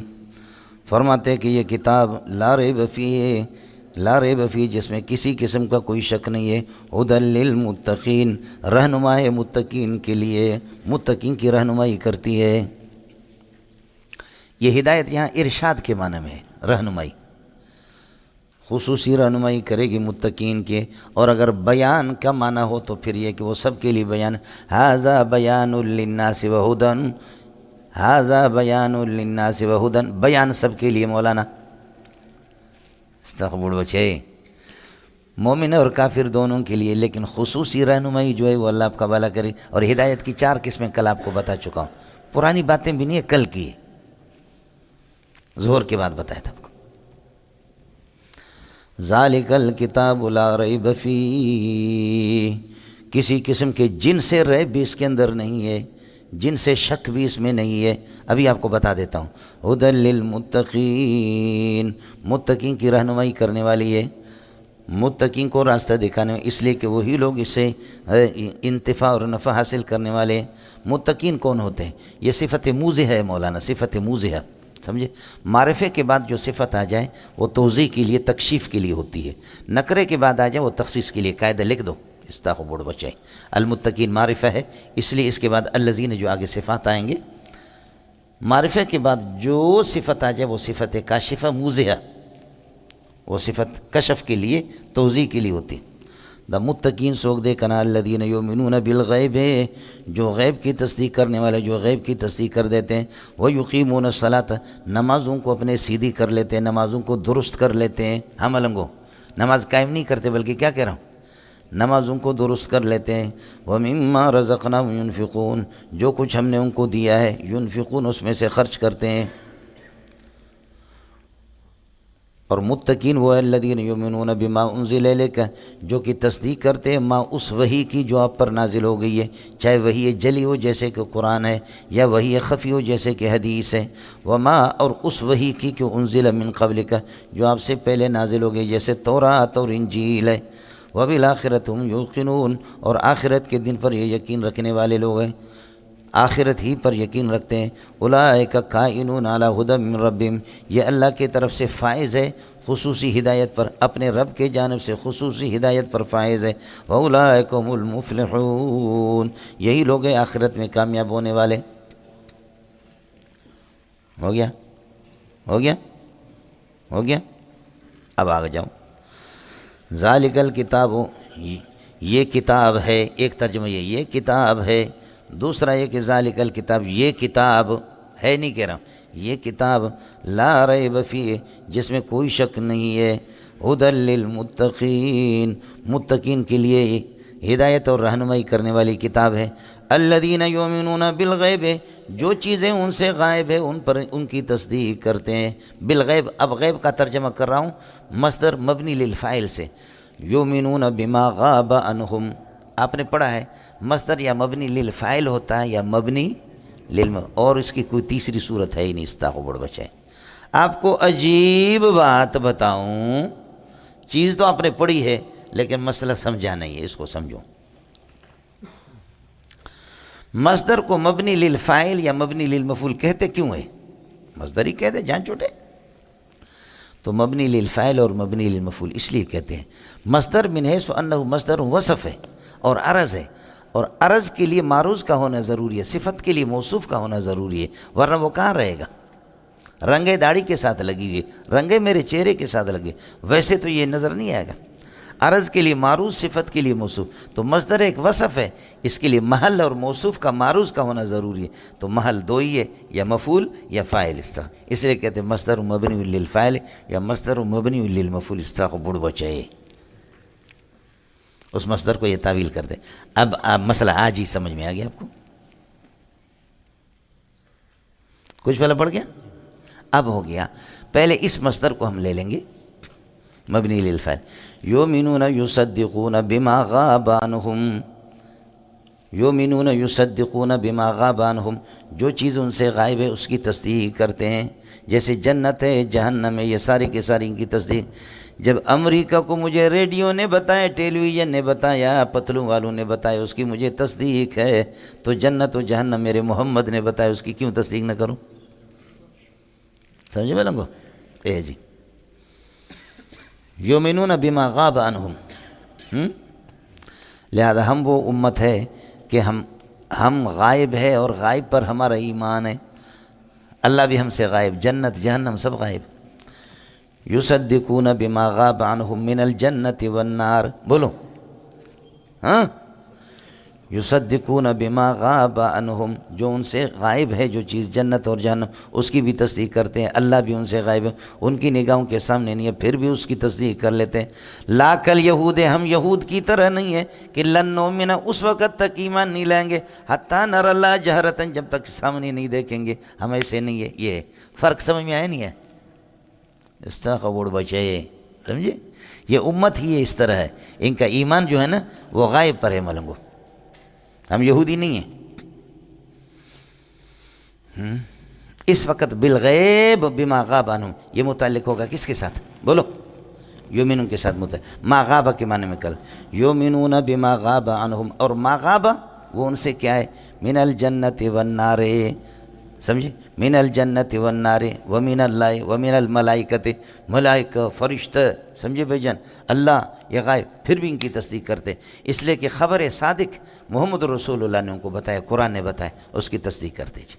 فرماتے کہ یہ کتاب لا ریب فیہ، لا ریب فیہ جس میں کسی قسم کا کوئی شک نہیں ہے، ھدی للمتقین، رہنما ہے متقین کے لیے، متقین کی رہنمائی کرتی ہے۔ یہ ہدایت یہاں ارشاد کے معنی میں ہے، رہنمائی، خصوصی رہنمائی کرے گی متقین کے۔ اور اگر بیان کا معنی ہو تو پھر یہ کہ وہ سب کے لیے بیان، ھذا بیان للناس وھدی، ھذا بیان للناس وھدی، بیان سب کے لیے مولانا۔ استغفر بچے، مومن اور کافر دونوں کے لیے، لیکن خصوصی رہنمائی جو ہے وہ اللہ آپ کا بھلا کرے۔ اور ہدایت کی 4 قسمیں کل آپ کو بتا چکا ہوں، پرانی باتیں بھی نہیں ہے، کل کی، ظہر کے بعد بتایا تھا آپ کو۔ ذالک الکتاب لا ریب فیہ، کسی قسم کے جن سے ریب بھی اس کے اندر نہیں ہے، جن سے شک بھی اس میں نہیں ہے۔ ابھی آپ کو بتا دیتا ہوں، ھدی للمتقین، متقین کی رہنمائی کرنے والی ہے، متقین کو راستہ دکھانے میں، اس لیے کہ وہی لوگ اس سے انتفاع اور نفع حاصل کرنے والے ہیں۔ متقین کون ہوتے ہیں؟ یہ صفت موضح ہے مولانا، صفت موضح، سمجھے؟ معرفے کے بعد جو صفت آ جائے وہ توضیح کے لیے، تکشیف کے لیے ہوتی ہے، نکرے کے بعد آ جائے وہ تخصیص کے لیے۔ قاعدہ لکھ دو، استاخو بوڑ بچے، المتقین معرفہ ہے، اس لیے اس کے بعد الذین جو آگے صفات آئیں گے، معرفہ کے بعد جو صفت آ جائے وہ صفت کاشفہ موضحہ، وہ صفت کشف کے لیے، توضیح کے لیے ہوتی۔ دا متقین سوک دے کنا الذین یؤمنون بالغیب ہے، جو غیب کی تصدیق کرنے والے، جو غیب کی تصدیق کر دیتے ہیں، ویقیمون الصلاۃ، نمازوں کو اپنے سیدھی کر لیتے ہیں، نمازوں کو درست کر لیتے ہیں۔ ہم ملنگو نماز قائم نہیں کرتے، بلکہ کیا کہہ رہا ہوں، نمازوں کو درست کر لیتے ہیں۔ وَمِمَّا رَزَقْنَاهُمْ يُنْفِقُونَ، جو کچھ ہم نے ان کو دیا ہے، ينفقون، اس میں سے خرچ کرتے ہیں۔ اور متقین وہ الذین یؤمنون بما انزل الیک، جو کہ تصدیق کرتے ہیں ما اس وحی کی جو آپ پر نازل ہو گئی ہے، چاہے وحی جلی ہو جیسے کہ قرآن ہے، یا وحی خفی ہو جیسے کہ حدیث ہے، وما، اور اس وحی کی کہ انزل من قبلک، جو آپ سے پہلے نازل ہو گئی جیسے تورات اور انجیل ہے، وبالآخرۃ هم یوقنون، اور آخرت کے دن پر یہ یقین رکھنے والے لوگ ہیں، آخرت ہی پر یقین رکھتے ہیں۔ اولئک کائنون علی ھدی من ربہم، یہ اللہ کی طرف سے فائز ہے خصوصی ہدایت پر، اپنے رب کے جانب سے خصوصی ہدایت پر فائز ہے۔ واولئک هم المفلحون، یہی لوگ ہیں آخرت میں کامیاب ہونے والے۔ ہو گیا ہو گیا ہو گیا، اب آگے جاؤ۔ ذالک الکتاب، یہ کتاب ہے، ایک ترجمہ یہ کتاب ہے، دوسرا یہ کہ ذالک الکتاب، یہ کتاب ہے، نہیں کہہ رہا ہوں، یہ کتاب لا ریب فیہ، جس میں کوئی شک نہیں ہے، ھدی للمتقین، متقین کے لیے ہدایت اور رہنمائی کرنے والی کتاب ہے۔ الذین یؤمنون بالغیب، جو چیزیں ان سے غائب ہے ان پر ان کی تصدیق کرتے ہیں۔ بالغیب، اب غیب کا ترجمہ کر رہا ہوں مصدر مبنی للفاعل سے، یؤمنون بما غاب عنہم، آپ نے پڑھا ہے مصدر یا مبنی للفاعل ہوتا ہے یا مبنی اور اس کی کوئی تیسری صورت ہے ہی نہیں، استاغ بڑ بچے۔ آپ کو عجیب بات بتاؤں، چیز تو آپ نے پڑھی ہے لیکن مسئلہ سمجھا نہیں ہے، اس کو سمجھو۔ مصدر کو مبنی للفاعل یا مبنی للمفعول کہتے کیوں ہے؟ مصدر ہی کہتے، جان چھوٹے۔ تو مبنی للفاعل اور مبنی للمفعول اس لیے کہتے ہیں، مصدر من حیث انہ مصدر وصف ہے اور عرض ہے، اور عرض کے لیے معروض کا ہونا ضروری ہے، صفت کے لیے موصوف کا ہونا ضروری ہے، ورنہ وہ کہاں رہے گا؟ رنگے داڑھی کے ساتھ لگی ہوئی، رنگے میرے چہرے کے ساتھ لگے، ویسے تو یہ نظر نہیں آئے گا۔ عرض کے لیے معروض، صفت کے لیے موصوف، تو مصدر ایک وصف ہے، اس کے لیے محل اور موصوف کا معروض کا ہونا ضروری ہے، تو محل دو ہی ہے، یا مفعول یا فاعل، اس لیے کہتے ہیں مصدر مبنی للفاعل یا مصدر مبنی للمفعول، استاق بڑ بچے، اس مصدر کو یہ تعویل کر دیں۔ اب مسئلہ آج ہی سمجھ میں آ گیا آپ کو؟ کچھ پہلے پڑھ گیا؟ اب ہو گیا۔ پہلے اس مصدر کو ہم لے لیں گے مبنی للفاعل، یؤمنون یصدقون بما غاب عنہم، یؤمنون یصدقون بما غاب عنہم، جو چیز ان سے غائب ہے اس کی تصدیق کرتے ہیں، جیسے جنت ہے، جہنم ہے، یہ ساری کے ساری ان کی تصدیق۔ جب امریکہ کو مجھے ریڈیو نے بتایا، ٹیلی ویژن نے بتایا، پتلوں والوں نے بتایا، اس کی مجھے تصدیق ہے، تو جنت و جہنم میرے محمد نے بتایا، اس کی کیوں تصدیق نہ کروں؟ سمجھے بلنگو؟ جی، یؤمنون بما غاب عنہم، لہذا ہم وہ امت ہے کہ ہم غائب ہے اور غائب پر ہمارا ایمان ہے، اللہ بھی ہم سے غائب، جنت جہنم سب غائب۔ یصدقون بما غاب عنہم من الجنت والنار، بولو ہاں، یصدقون بما غاب عنہم، جو ان سے غائب ہے جو چیز جنت اور جہنم، اس کی بھی تصدیق کرتے ہیں، اللہ بھی ان سے غائب ہے، ان کی نگاہوں کے سامنے نہیں ہے، پھر بھی اس کی تصدیق کر لیتے ہیں۔ لا کل یہود، ہم یہود کی طرح نہیں ہے کہ لن نؤمن، اس وقت تک ایمان نہیں لائیں گے، حتی نر اللہ جہرتاً، جب تک سامنے نہیں دیکھیں گے، ہم ایسے نہیں ہے۔ یہ فرق سمجھ میں آیا نہیں ہے؟ استغفر بچے، سمجھے؟ یہ امت ہی اس طرح ہے، ان کا ایمان جو ہے نا وہ غائب پر ہے ملنگو، ہم یہودی نہیں ہیں۔ اس وقت بالغیب بما غاب عنہم، یہ متعلق ہوگا کس کے ساتھ؟ بولو، یومنون کے ساتھ متعلق، ما غاب کے معنی میں کل، یومنون بما غاب عنہم، اور ما غاب وہ ان سے کیا ہے؟ من الجنت والنار، سمجھے؟ من الجنت والنار ومن اللہ ومن الملائکت، ملائکہ فرشتہ، سمجھے بھائی جان؟ اللہ یہ غائب، پھر بھی ان کی تصدیق کرتے، اس لیے کہ خبر صادق محمد رسول اللہ نے ان کو بتایا، قرآن نے بتایا، اس کی تصدیق کرتے جی۔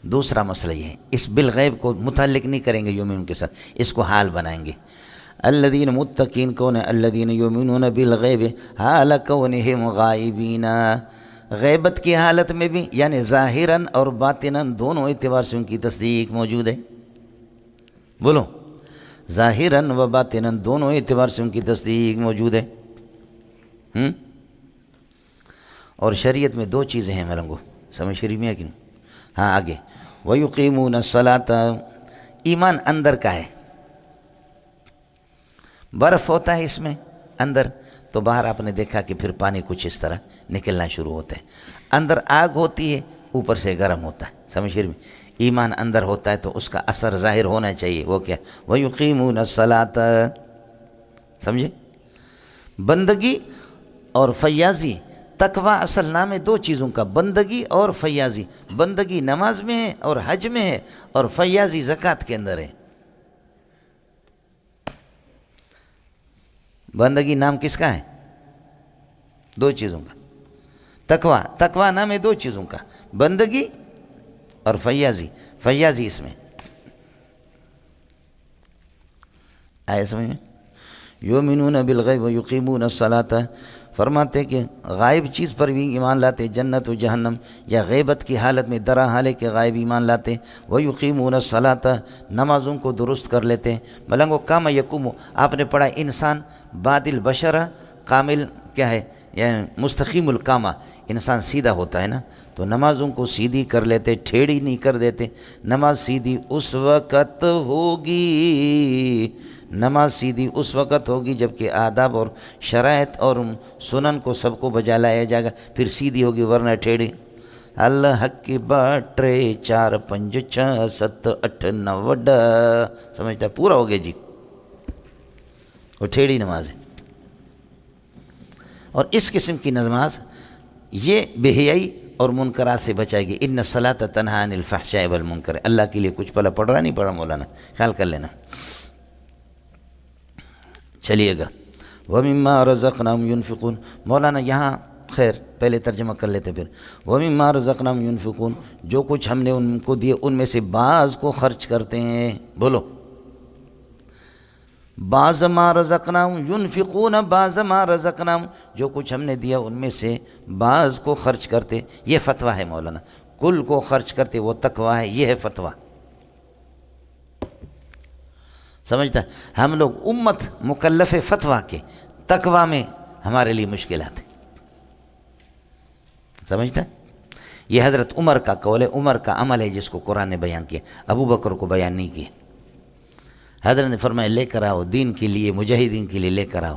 دوسرا مسئلہ یہ ہے، اس بالغیب کو متعلق نہیں کریں گے یومین کے ساتھ، اس کو حال بنائیں گے۔ الذین متقین کون ہے؟ الذین یؤمنون بالغیب حال کونہم غائبین، غیبت کی حالت میں بھی، یعنی ظاہراً اور باطناً دونوں اعتبار سے ان کی تصدیق موجود ہے۔ بولو، ظاہراً و باطناً دونوں اعتبار سے ان کی تصدیق موجود ہے۔ اور شریعت میں دو چیزیں ہیں ملنگو، سمجھ شریف میں ہے کہ نہیں؟ ہاں آگے، وَيُقِيمُونَ الصَّلَاةَ، ایمان اندر کا ہے، برف ہوتا ہے اس میں اندر، تو باہر آپ نے دیکھا کہ پھر پانی کچھ اس طرح نکلنا شروع ہوتا ہے، اندر آگ ہوتی ہے، اوپر سے گرم ہوتا ہے، سمجھ شریف میں؟ ایمان اندر ہوتا ہے تو اس کا اثر ظاہر ہونا چاہیے، وہ کیا؟ وَيُقِيمُونَ الصَّلَاةَ، سمجھے؟ بندگی اور فیاضی، تقویٰ اصل نام ہے دو چیزوں کا، بندگی اور فیاضی۔ بندگی نماز میں ہے اور حج میں ہے، اور فیاضی زکوٰۃ کے اندر ہے۔ بندگی نام کس کا ہے؟ دو چیزوں کا۔ تقویٰ نام ہے دو چیزوں کا، بندگی اور فیاضی۔ فیاضی اس میں آئے سمجھ میں؟ یؤمنون بالغیب ویقیمون الصلاۃ، فرماتے کہ غائب چیز پر بھی ایمان لاتے، جنت و جہنم، یا غیبت کی حالت میں درا حالے کے غائب ایمان لاتے۔ ویقیمون الصلاۃ، نمازوں کو درست کر لیتے۔ ملنگو کام یقوم، آپ نے پڑھا انسان بعد البشر کامل کیا ہے؟ یعنی مستقیم القامہ، انسان سیدھا ہوتا ہے نا، تو نمازوں کو سیدھی کر لیتے، ٹھیڑی نہیں کر دیتے۔ نماز سیدھی اس وقت ہوگی، نماز سیدھی اس وقت ہوگی جب کہ آداب اور شرائط اور سنن کو سب کو بجا لایا جائے گا، پھر سیدھی ہوگی، ورنہ ٹھیڑی۔ اللہ کی باٹرے 4 5 6 7 8 9 ڈ، سمجھتا ہے؟ پورا ہو گیا جی، وہ ٹھیڑی نماز ہے۔ اور اس قسم کی نماز یہ بے حیائی اور منکرات سے بچائے گی۔ ان الصلاۃ تنہی عن الفحشاء والمنکر، اللہ کے لیے کچھ پلا پڑھ رہا نہیں پڑھا مولانا، خیال کر لینا۔ چلیے گا، وَمِمَّا رَزَقْنَاهُمْ يُنْفِقُونَ، مولانا یہاں خیر پہلے ترجمہ کر لیتے پھر۔ وَمِمَّا رَزَقْنَاهُمْ يُنْفِقُونَ، جو کچھ ہم نے ان کو دیے ان میں سے بعض کو خرچ کرتے ہیں۔ بولو، بعض ما رزقناہم ينفقون بعض ما رزقناہم، جو کچھ ہم نے دیا ان میں سے بعض کو خرچ کرتے۔ یہ فتویٰ ہے مولانا، کل کو خرچ کرتے وہ تقویٰ ہے، یہ ہے فتویٰ، سمجھتا ہے؟ ہم لوگ امت مکلف فتویٰ کے، تقویٰ میں ہمارے لیے مشکلات ہیں، سمجھتا ہے؟ یہ حضرت عمر کا قول ہے، عمر کا عمل ہے جس کو قرآن نے بیان کیا، ابو بکر کو بیان نہیں کیا۔ حضرت نے فرمایا لے کر آؤ، دین کے لیے، مجاہدین کے لیے لے کر آؤ۔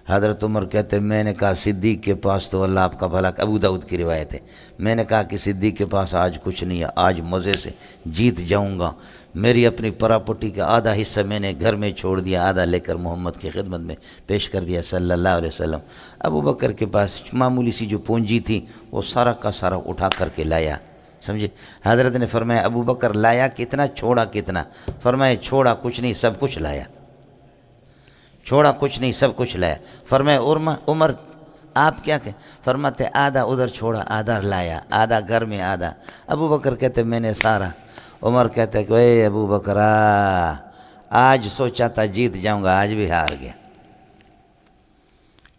حضرت عمر کہتے ہیں میں نے کہا صدیق کے پاس تو اللہ آپ کا بھلا، ابو داؤد کی روایت ہے، میں نے کہا کہ صدیق کے پاس آج کچھ نہیں ہے، آج مزے سے جیت جاؤں گا، میری اپنی پراپرٹی کا آدھا حصہ میں نے گھر میں چھوڑ دیا، آدھا لے کر محمد کی خدمت میں پیش کر دیا صلی اللہ علیہ وسلم۔ ابو بکر کے پاس معمولی سی جو پونجی تھی وہ سارا کا سارا اٹھا کر کے لایا، سمجھے؟ حضرت نے فرمایا ابو بکر لایا کتنا، چھوڑا کتنا؟ فرمایا چھوڑا کچھ نہیں، سب کچھ لایا، چھوڑا کچھ نہیں، سب کچھ لایا۔ فرمایا عمر آپ کیا کہ؟ فرماتے آدھا ادھر چھوڑا، آدھا لایا، آدھا گھر میں، آدھا۔ ابو بکر کہتے میں نے سارا۔ عمر کہتے کہ اے ابو بکر آج سوچا تھا جیت جاؤں گا، آج بھی ہار گیا،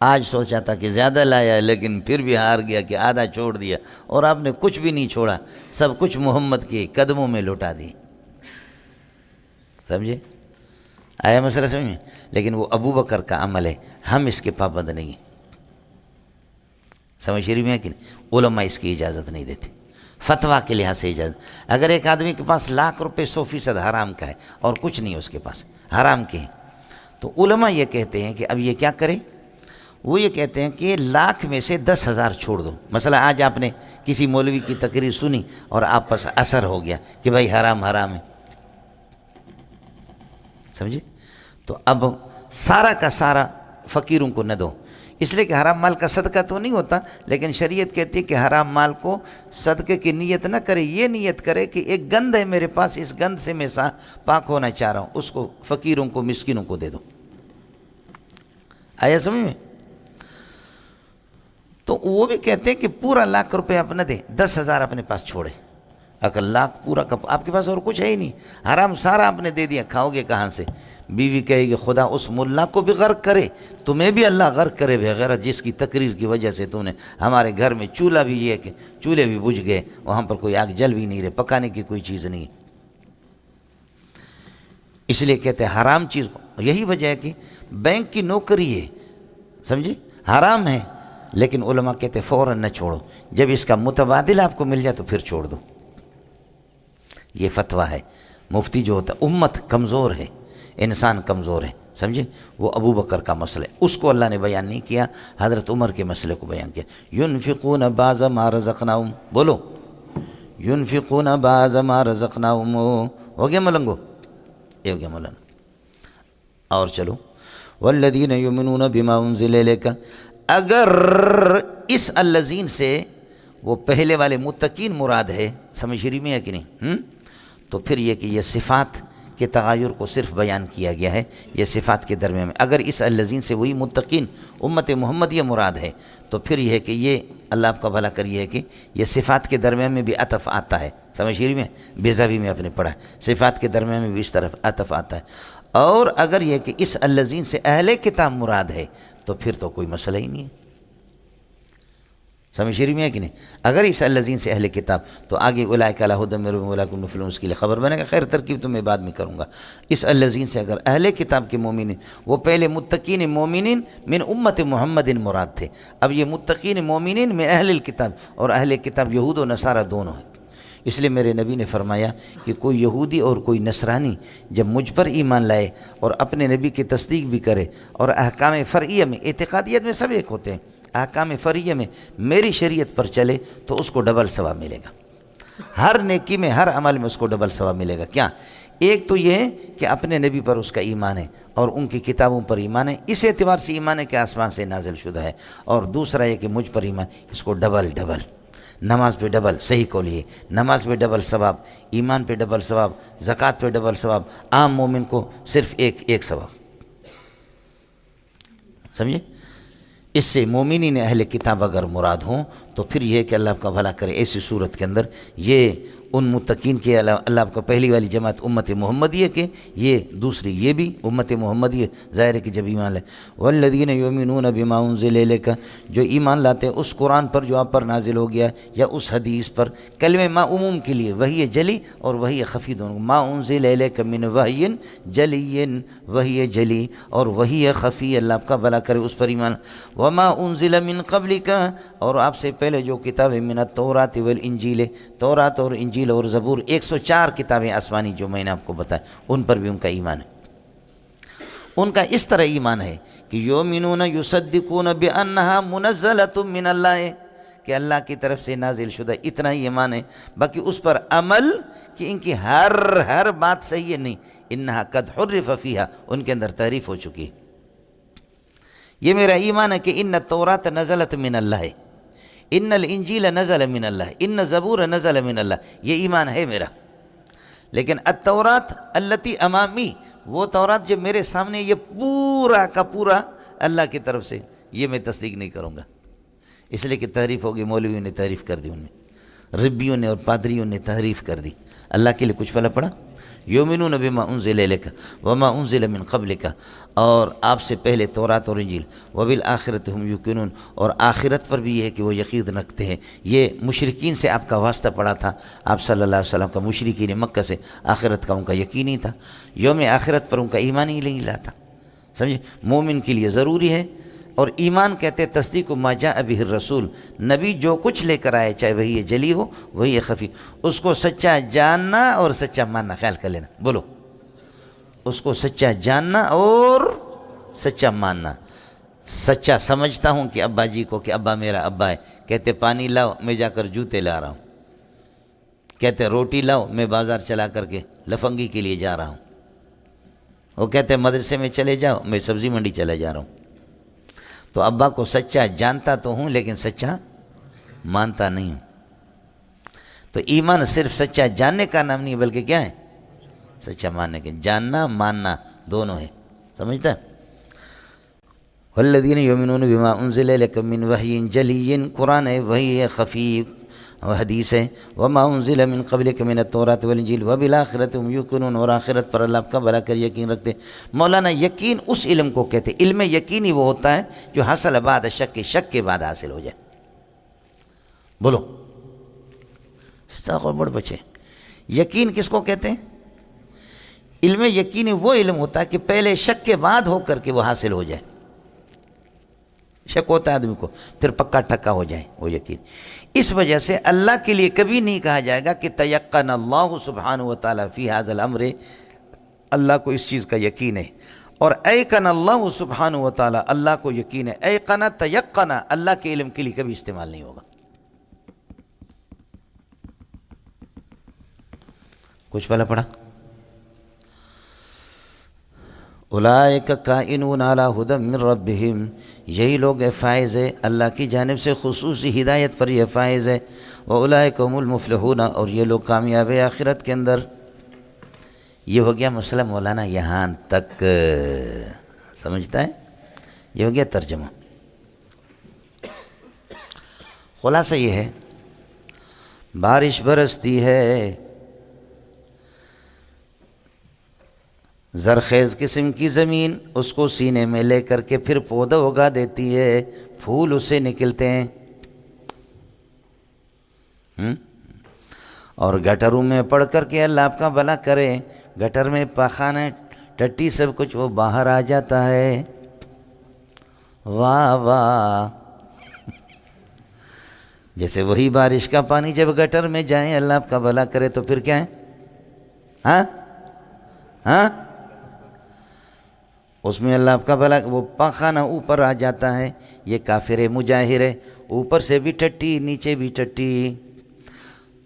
آج سوچا تھا کہ زیادہ لایا لیکن پھر بھی ہار گیا کہ آدھا چھوڑ دیا، اور آپ نے کچھ بھی نہیں چھوڑا، سب کچھ محمد کے قدموں میں لوٹا دی، سمجھے؟ آیا مسئلہ سمجھ میں؟ لیکن وہ ابو بکر کا عمل ہے، ہم اس کے پابند نہیں ہیں، سمجھ شریف میں ہے کہ نہیں؟ علماء اس کی اجازت نہیں دیتے، فتویٰ کے لحاظ سے اجازت۔ اگر ایک آدمی کے پاس لاکھ روپے 100% حرام کا ہے اور کچھ نہیں اس کے پاس، حرام کے ہیں، تو علماء یہ کہتے ہیں کہ اب یہ کیا کرے؟ وہ یہ کہتے ہیں کہ لاکھ میں سے 10,000 چھوڑ دو۔ مثلا آج آپ نے کسی مولوی کی تقریر سنی اور آپ پر اثر ہو گیا کہ بھائی حرام حرام ہے، سمجھے؟ تو اب سارا کا سارا فقیروں کو نہ دو، اس لیے کہ حرام مال کا صدقہ تو نہیں ہوتا، لیکن شریعت کہتی ہے کہ حرام مال کو صدقے کی نیت نہ کرے، یہ نیت کرے کہ ایک گند ہے میرے پاس، اس گند سے میں پاک ہونا چاہ رہا ہوں، اس کو فقیروں کو، مسکینوں کو دے دو۔ آیا سمجھ میں؟ تو وہ بھی کہتے ہیں کہ پورا لاکھ روپے آپ نہ دیں، 10,000 اپنے پاس چھوڑے، عقل لاکھ پورا کپ آپ کے پاس اور کچھ ہے ہی نہیں، حرام سارا آپ نے دے دیا، کھاؤ گے کہاں سے؟ بیوی کہے گی خدا اس ملا کو بھی غرق کرے، تمہیں بھی اللہ غرق کرے بغیر جس کی تقریر کی وجہ سے تو نے ہمارے گھر میں چولہا بھی یہ کہ چولہے بھی بجھ گئے، وہاں پر کوئی آگ جل بھی نہیں رہے، پکانے کی کوئی چیز نہیں۔ اس لیے کہتے ہیں حرام چیز کو، یہی وجہ ہے کہ بینک کی نوکری ہے، سمجھے، حرام ہے، لیکن علماء کہتے ہیں فوراً نہ چھوڑو، جب اس کا متبادل آپ کو مل جائے تو پھر چھوڑ دو۔ یہ فتویٰ ہے مفتی جو ہوتا ہے، امت کمزور ہے، انسان کمزور ہے، سمجھے، وہ ابو بکر کا مسئلہ ہے، اس کو اللہ نے بیان نہیں کیا، حضرت عمر کے مسئلے کو بیان کیا۔ ينفقون بعض ما رزقناهم، بولو، ينفقون بعض ما رزقناهم، ہو گیا ملنگو، یہ ہو گیا مولانا۔ اور چلو، والذین یؤمنون بما انزل الیک، اگر اس الذین سے وہ پہلے والے متقین مراد ہے، سمجھ رہی میں ہے کہ نہیں؟ تو پھر یہ کہ یہ صفات کے تغیر کو صرف بیان کیا گیا ہے، یہ صفات کے درمیان میں، اگر اس الذین سے وہی متقین امت محمد یہ مراد ہے تو پھر یہ ہے کہ یہ اللہ آپ کا بھلا کریے ہے کہ یہ صفات کے درمیان میں بھی عطف آتا ہے، سمجھ رہی میں، بیزاوی میں آپ نے پڑھا ہے، صفات کے درمیان میں بھی اس طرف عطف آتا ہے۔ اور اگر یہ کہ اس الذین سے اہل کتاب مراد ہے تو پھر تو کوئی مسئلہ ہی نہیں ہے، سمجھ رہی میں ہے کہ نہیں؟ اگر اس الذین سے اہل کتاب تو آگے اولئک علی ھدی من ربہم واولئک هم المفلحون، اس کے لیے خبر بنے گا، خیر ترکیب تو میں بعد میں کروں گا۔ اس الذین سے اگر اہل کتاب کے مومنین، وہ پہلے متقین مومنین من امت محمد مراد تھے، اب یہ متقین مومنین من اہل الکتاب، اور اہل کتاب یہود و نصارہ دونوں ہیں۔ اس لیے میرے نبی نے فرمایا کہ کوئی یہودی اور کوئی نصرانی جب مجھ پر ایمان لائے اور اپنے نبی کی تصدیق بھی کرے اور احکام فرعیہ میں، اعتقادیت میں سب ایک ہوتے ہیں، احکام فرعیہ میں میری شریعت پر چلے تو اس کو ڈبل ثواب ملے گا، ہر نیکی میں، ہر عمل میں اس کو ڈبل ثواب ملے گا۔ کیا؟ ایک تو یہ ہے کہ اپنے نبی پر اس کا ایمان ہے اور ان کی کتابوں پر ایمان ہے، اس اعتبار سے ایمان ہے کہ آسمان سے نازل شدہ ہے، اور دوسرا یہ کہ مجھ پر ایمان، اس کو ڈبل نماز پہ ڈبل، صحیح قول یہ، نماز پہ ڈبل ثواب، ایمان پہ ڈبل ثواب، زکوٰۃ پہ ڈبل ثواب، عام مومن کو صرف ایک ثواب، سمجھے؟ اس سے مومنین اہل کتاب اگر مراد ہوں تو پھر یہ کہ اللہ آپ کا بھلا کرے، ایسی صورت کے اندر یہ ان متقین کے اللہ آپ کا پہلی والی جماعت امت محمدیہ کے، یہ دوسری یہ بھی امت محمدیہ، ظاہر ہے کہ جب ایمان لائے، والذین یؤمنون بما انزل الیک، جو ایمان لاتے ہیں اس قرآن پر جو آپ پر نازل ہو گیا یا اس حدیث پر، کلمہ ما عموم کے لیے، وحی جلی اور وحی خفی دونوں، ما انزل الیک من وحی جلی، وحی جلی اور وحی خفی، اللہ آپ کا بھلا کرے اس پر ایمان، وما انزل من قبلک، اور آپ سے پہلے جو کتاب من التوراۃ والانجیل، تورات اور انجیل اور زبور، 104 کتابیں آسمانی جو میں نے آپ کو بتایا، ان پر بھی ان کا ایمان ہے۔ ان کا اس طرح ایمان ہے کہ یؤمنون یصدقون بانہا منزلۃ من اللہ، کہ اللہ کی طرف سے نازل شدہ، اتنا ہی ایمان ہے، باقی اس پر عمل کہ ان کی ہر بات صحیح ہے نہیں، انہا قد حرف فیہا، ان کے اندر تحریف ہو چکی ہے۔ یہ میرا ایمان ہے کہ ان التوراۃ نزلت من اللہ، ان الانجیل نزل من اللہ، ان زبور نزل من اللہ، یہ ایمان ہے میرا۔ لیکن التوراۃ التی امامی، وہ تورات جو میرے سامنے، یہ پورا کا پورا اللہ کی طرف سے، یہ میں تصدیق نہیں کروں گا، اس لیے کہ تحریف ہوگی، مولویوں نے تحریف کر دی، ان میں ربیوں نے اور پادریوں نے تحریف کر دی، اللہ کے لیے کچھ پھلا پڑا۔ یؤمنون بما انزل الیک وما انزل من قبلک، اور آپ سے پہلے تورات اور انجیل، وبالآخرۃ هم یوقنون، اور آخرت پر بھی یہ ہے کہ وہ یقین رکھتے ہیں۔ یہ مشرکین سے آپ کا واسطہ پڑا تھا، آپ صلی اللہ علیہ وسلم کا، مشرکین مکہ سے آخرت کا ان کا یقین ہی تھا، یوم آخرت پر ان کا ایمان ہی نہیں لاتا، سمجھے؟ مومن کے لیے ضروری ہے، اور ایمان کہتے ہیں تصدیق ما جاء بہ الرسول، نبی جو کچھ لے کر آئے، چاہے وہی جلی ہو وہی خفی، اس کو سچا جاننا اور سچا ماننا، خیال کر لینا، بولو، اس کو سچا جاننا اور سچا ماننا۔ سچا سمجھتا ہوں کہ ابا جی کو، کہ ابا میرا ابا ہے، کہتے پانی لاؤ میں جا کر جوتے لا رہا ہوں، کہتے روٹی لاؤ میں بازار چلا کر کے لفنگی کے لیے جا رہا ہوں، وہ کہتے مدرسے میں چلے جاؤ میں سبزی منڈی چلا جا رہا ہوں۔ تو ابا کو سچا جانتا تو ہوں لیکن سچا مانتا نہیں ہوں۔ تو ایمان صرف سچا جاننے کا نام نہیں بلکہ کیا ہے؟ سچا ماننے کے، جاننا ماننا دونوں ہے، سمجھتا ہے؟ والذین یؤمنون بما انزل الیک من وحی جلی، قرآن ہے وحی خفی، اور حدیث ہے وما انزل من قبلک من التوراۃ والانجیل وبالآخرۃ هم یوقنون، اور آخرت پر اللہ کا بھلا کر یقین رکھتے۔ مولانا یقین اس علم کو کہتے، علم یقینی وہ ہوتا ہے جو حاصل بعد شک، شک کے بعد حاصل ہو جائے۔ بولو استغفر بڑھ بچے، یقین کس کو کہتے ہیں؟ علم یقینی وہ علم ہوتا ہے کہ پہلے شک کے بعد ہو کر کے وہ حاصل ہو جائے۔ شک ہوتا ہے آدمی کو، پھر پکا ٹھکا ہو جائے وہ یقین۔ اس وجہ سے اللہ کے لیے کبھی نہیں کہا جائے گا کہ تیقن اللہ سبحانہ و تعالیٰ فی ھذا الامر، اللہ کو اس چیز کا یقین ہے، اور ایقن اللہ سبحانہ و تعالیٰ، اللہ کو یقین ہے۔ ایقن تیقن اللہ کے علم کے لیے کبھی استعمال نہیں ہوگا۔ کچھ پہلا پڑھا اولئک کائنون علی ھدی من ربہم، یہی لوگ فائز ہے اللہ کی جانب سے خصوصی ہدایت پر یہ فائز ہے۔ واولئک ھم المفلحون، اور یہ لوگ کامیاب ہے آخرت کے اندر۔ یہ ہو گیا مسئلہ مولانا یہاں تک، سمجھتا ہے؟ یہ ہو گیا ترجمہ۔ خلاصہ یہ ہے بارش برستی ہے، زرخیز قسم کی زمین، اس کو سینے میں لے کر کے پھر پودا اگا دیتی ہے، پھول اس سے نکلتے ہیں، اور گٹروں میں پڑھ کر کے اللہ آپ کا بھلا کرے، گٹر میں پاخانہ ٹٹی سب کچھ وہ باہر آ جاتا ہے۔ واہ واہ، جیسے وہی بارش کا پانی جب گٹر میں جائیں اللہ آپ کا بھلا کرے تو پھر کیا ہے؟ ہاں اس میں اللہ آپ کا بھلا، وہ پاخانہ اوپر آ جاتا ہے۔ یہ کافر مجاہر ہے، اوپر سے بھی ٹٹی نیچے بھی ٹٹی۔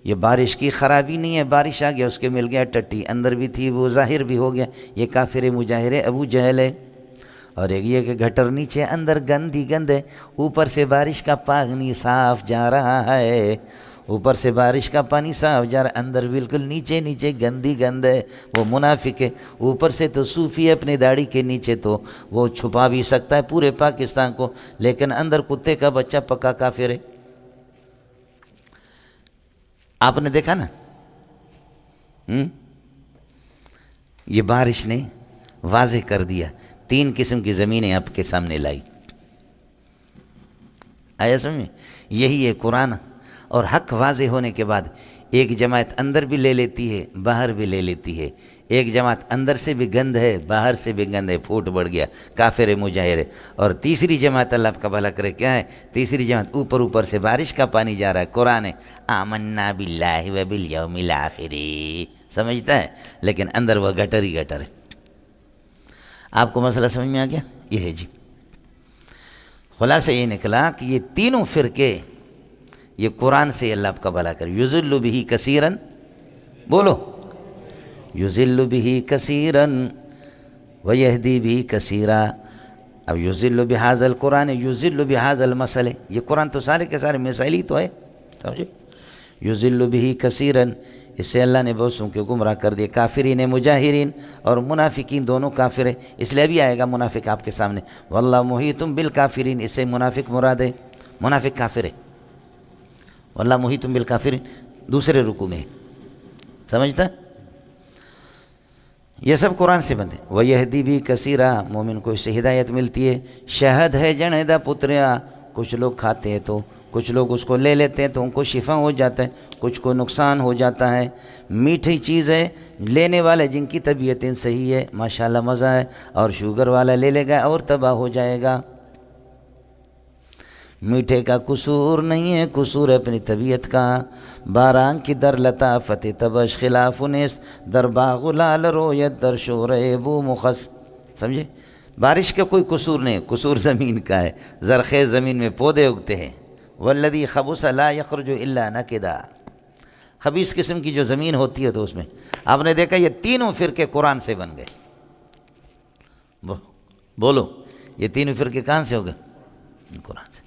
یہ بارش کی خرابی نہیں ہے، بارش آ گیا اس کے مل گیا ٹٹی، اندر بھی تھی وہ ظاہر بھی ہو گیا۔ یہ کافر مجاہر ہے، ابو جہل ہے۔ اور ایک یہ کہ گھٹر نیچے اندر گندی گند ہے، اوپر سے بارش کا پانی صاف جا رہا ہے، اوپر سے بارش کا پانی صاف جا رہا ہے، اندر بالکل نیچے نیچے گندی گند ہے، وہ منافق ہے۔ اوپر سے تو صوفی ہے، اپنی داڑھی کے نیچے تو وہ چھپا بھی سکتا ہے پورے پاکستان کو، لیکن اندر کتے کا بچہ پکا کافر ہے۔ آپ نے دیکھا نا، یہ بارش نے واضح کر دیا، 3 قسم کی زمینیں آپ کے سامنے لائی۔ آیا سمجھ میں؟ یہی ہے قرآن۔ اور حق واضح ہونے کے بعد ایک جماعت اندر بھی لے لیتی ہے، باہر بھی لے لیتی ہے۔ ایک جماعت اندر سے بھی گند ہے، باہر سے بھی گند ہے، پھوٹ بڑھ گیا، کافر مجاہر ہے۔ اور تیسری جماعت اللہ آپ کا بھلا کرے کیا ہے؟ تیسری جماعت اوپر سے بارش کا پانی جا رہا ہے، قرآن ہے آمنا باللہ وبالیوم الآخر، سمجھتا ہے، لیکن اندر وہ گٹر ہی گٹر ہے۔ آپ کو مسئلہ سمجھ میں آ گیا؟ یہ ہے جی، خلاصہ یہ نکلا کہ یہ تینوں فرقے یہ قرآن سے اللہ آپ کا بھلا کر، یضل بہ کثیرن، بولو یضل بہ کثیرن ویہدی بہ کثیرا۔ اب یضل بہذا القرآن، یضل بہذا المثل، یہ قرآن تو سارے کے سارے مثال ہی تو ہے، سمجھے؟ یضل بہ کثیرن، اس سے اللہ نے بہت سو کے گمراہ کر دیے، کافرین مجاہرین، اور منافقین دونوں کافر ہیں۔ اس لیے بھی آئے گا منافق آپ کے سامنے، واللہ محیط بالکافرین، اس سے منافق مراد ہے، منافق کافر ہے، واللہ محیط بالکافرین دوسرے رکوع میں ہے، سمجھتا؟ یہ سب قرآن سے بندے۔ ویہدی بھی کثیرا، مومن کو اس سے ہدایت ملتی ہے۔ شہد ہے جنے دا پتریا، کچھ لوگ کھاتے ہیں تو کچھ لوگ اس کو لے لیتے ہیں تو ان کو شفا ہو جاتا ہے، کچھ کو نقصان ہو جاتا ہے۔ میٹھی چیز ہے، لینے والے جن کی طبیعتیں صحیح ہے ماشاءاللہ مزہ ہے، اور شوگر والا لے لے گا اور تباہ ہو جائے گا۔ میٹھے کا قصور نہیں ہے، قصور ہے اپنی طبیعت کا۔ باران کی در لطافت تبش خلاف نیست، در باغ لال رویت در شور بو مخص، سمجھے؟ بارش کا کوئی قصور نہیں، قصور زمین کا ہے۔ زرخیز زمین میں پودے اگتے ہیں، والذی خبث لا یخرج الا نکدا، خبیث قسم کی جو زمین ہوتی ہے تو اس میں آپ نے دیکھا یہ تینوں فرقے قرآن سے بن گئے۔ بولو یہ تینوں فرقے کہاں سے ہو گئے؟ قرآن سے۔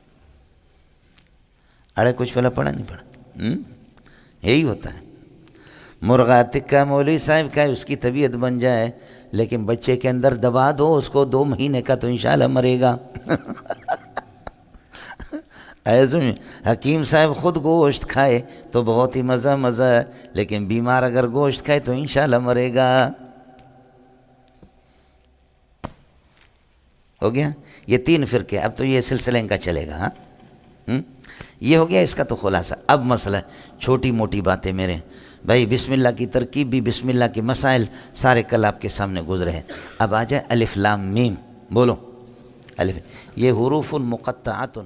اڑے کچھ پہلا پڑھا نہیں پڑھا، یہی ہوتا ہے۔ مرغا تکا مولوی صاحب کا اس کی طبیعت بن جائے، لیکن بچے کے اندر دبا دو اس کو 2 مہینے کا تو انشاءاللہ مرے گا۔ ایسے میں حکیم صاحب خود گوشت کھائے تو بہت ہی مزہ ہے، لیکن بیمار اگر گوشت کھائے تو انشاءاللہ مرے گا۔ ہو گیا یہ 3 فرقے، اب تو یہ سلسلے کا چلے گا۔ ہاں یہ ہو گیا اس کا تو خلاصہ۔ اب مسئلہ چھوٹی موٹی باتیں میرے بھائی، بسم اللہ کی ترکیب بھی، بسم اللہ کے مسائل سارے کل آپ کے سامنے گزرے ہیں۔ اب آ جائے الف لام میم، بولو الف، یہ حروف مقطعات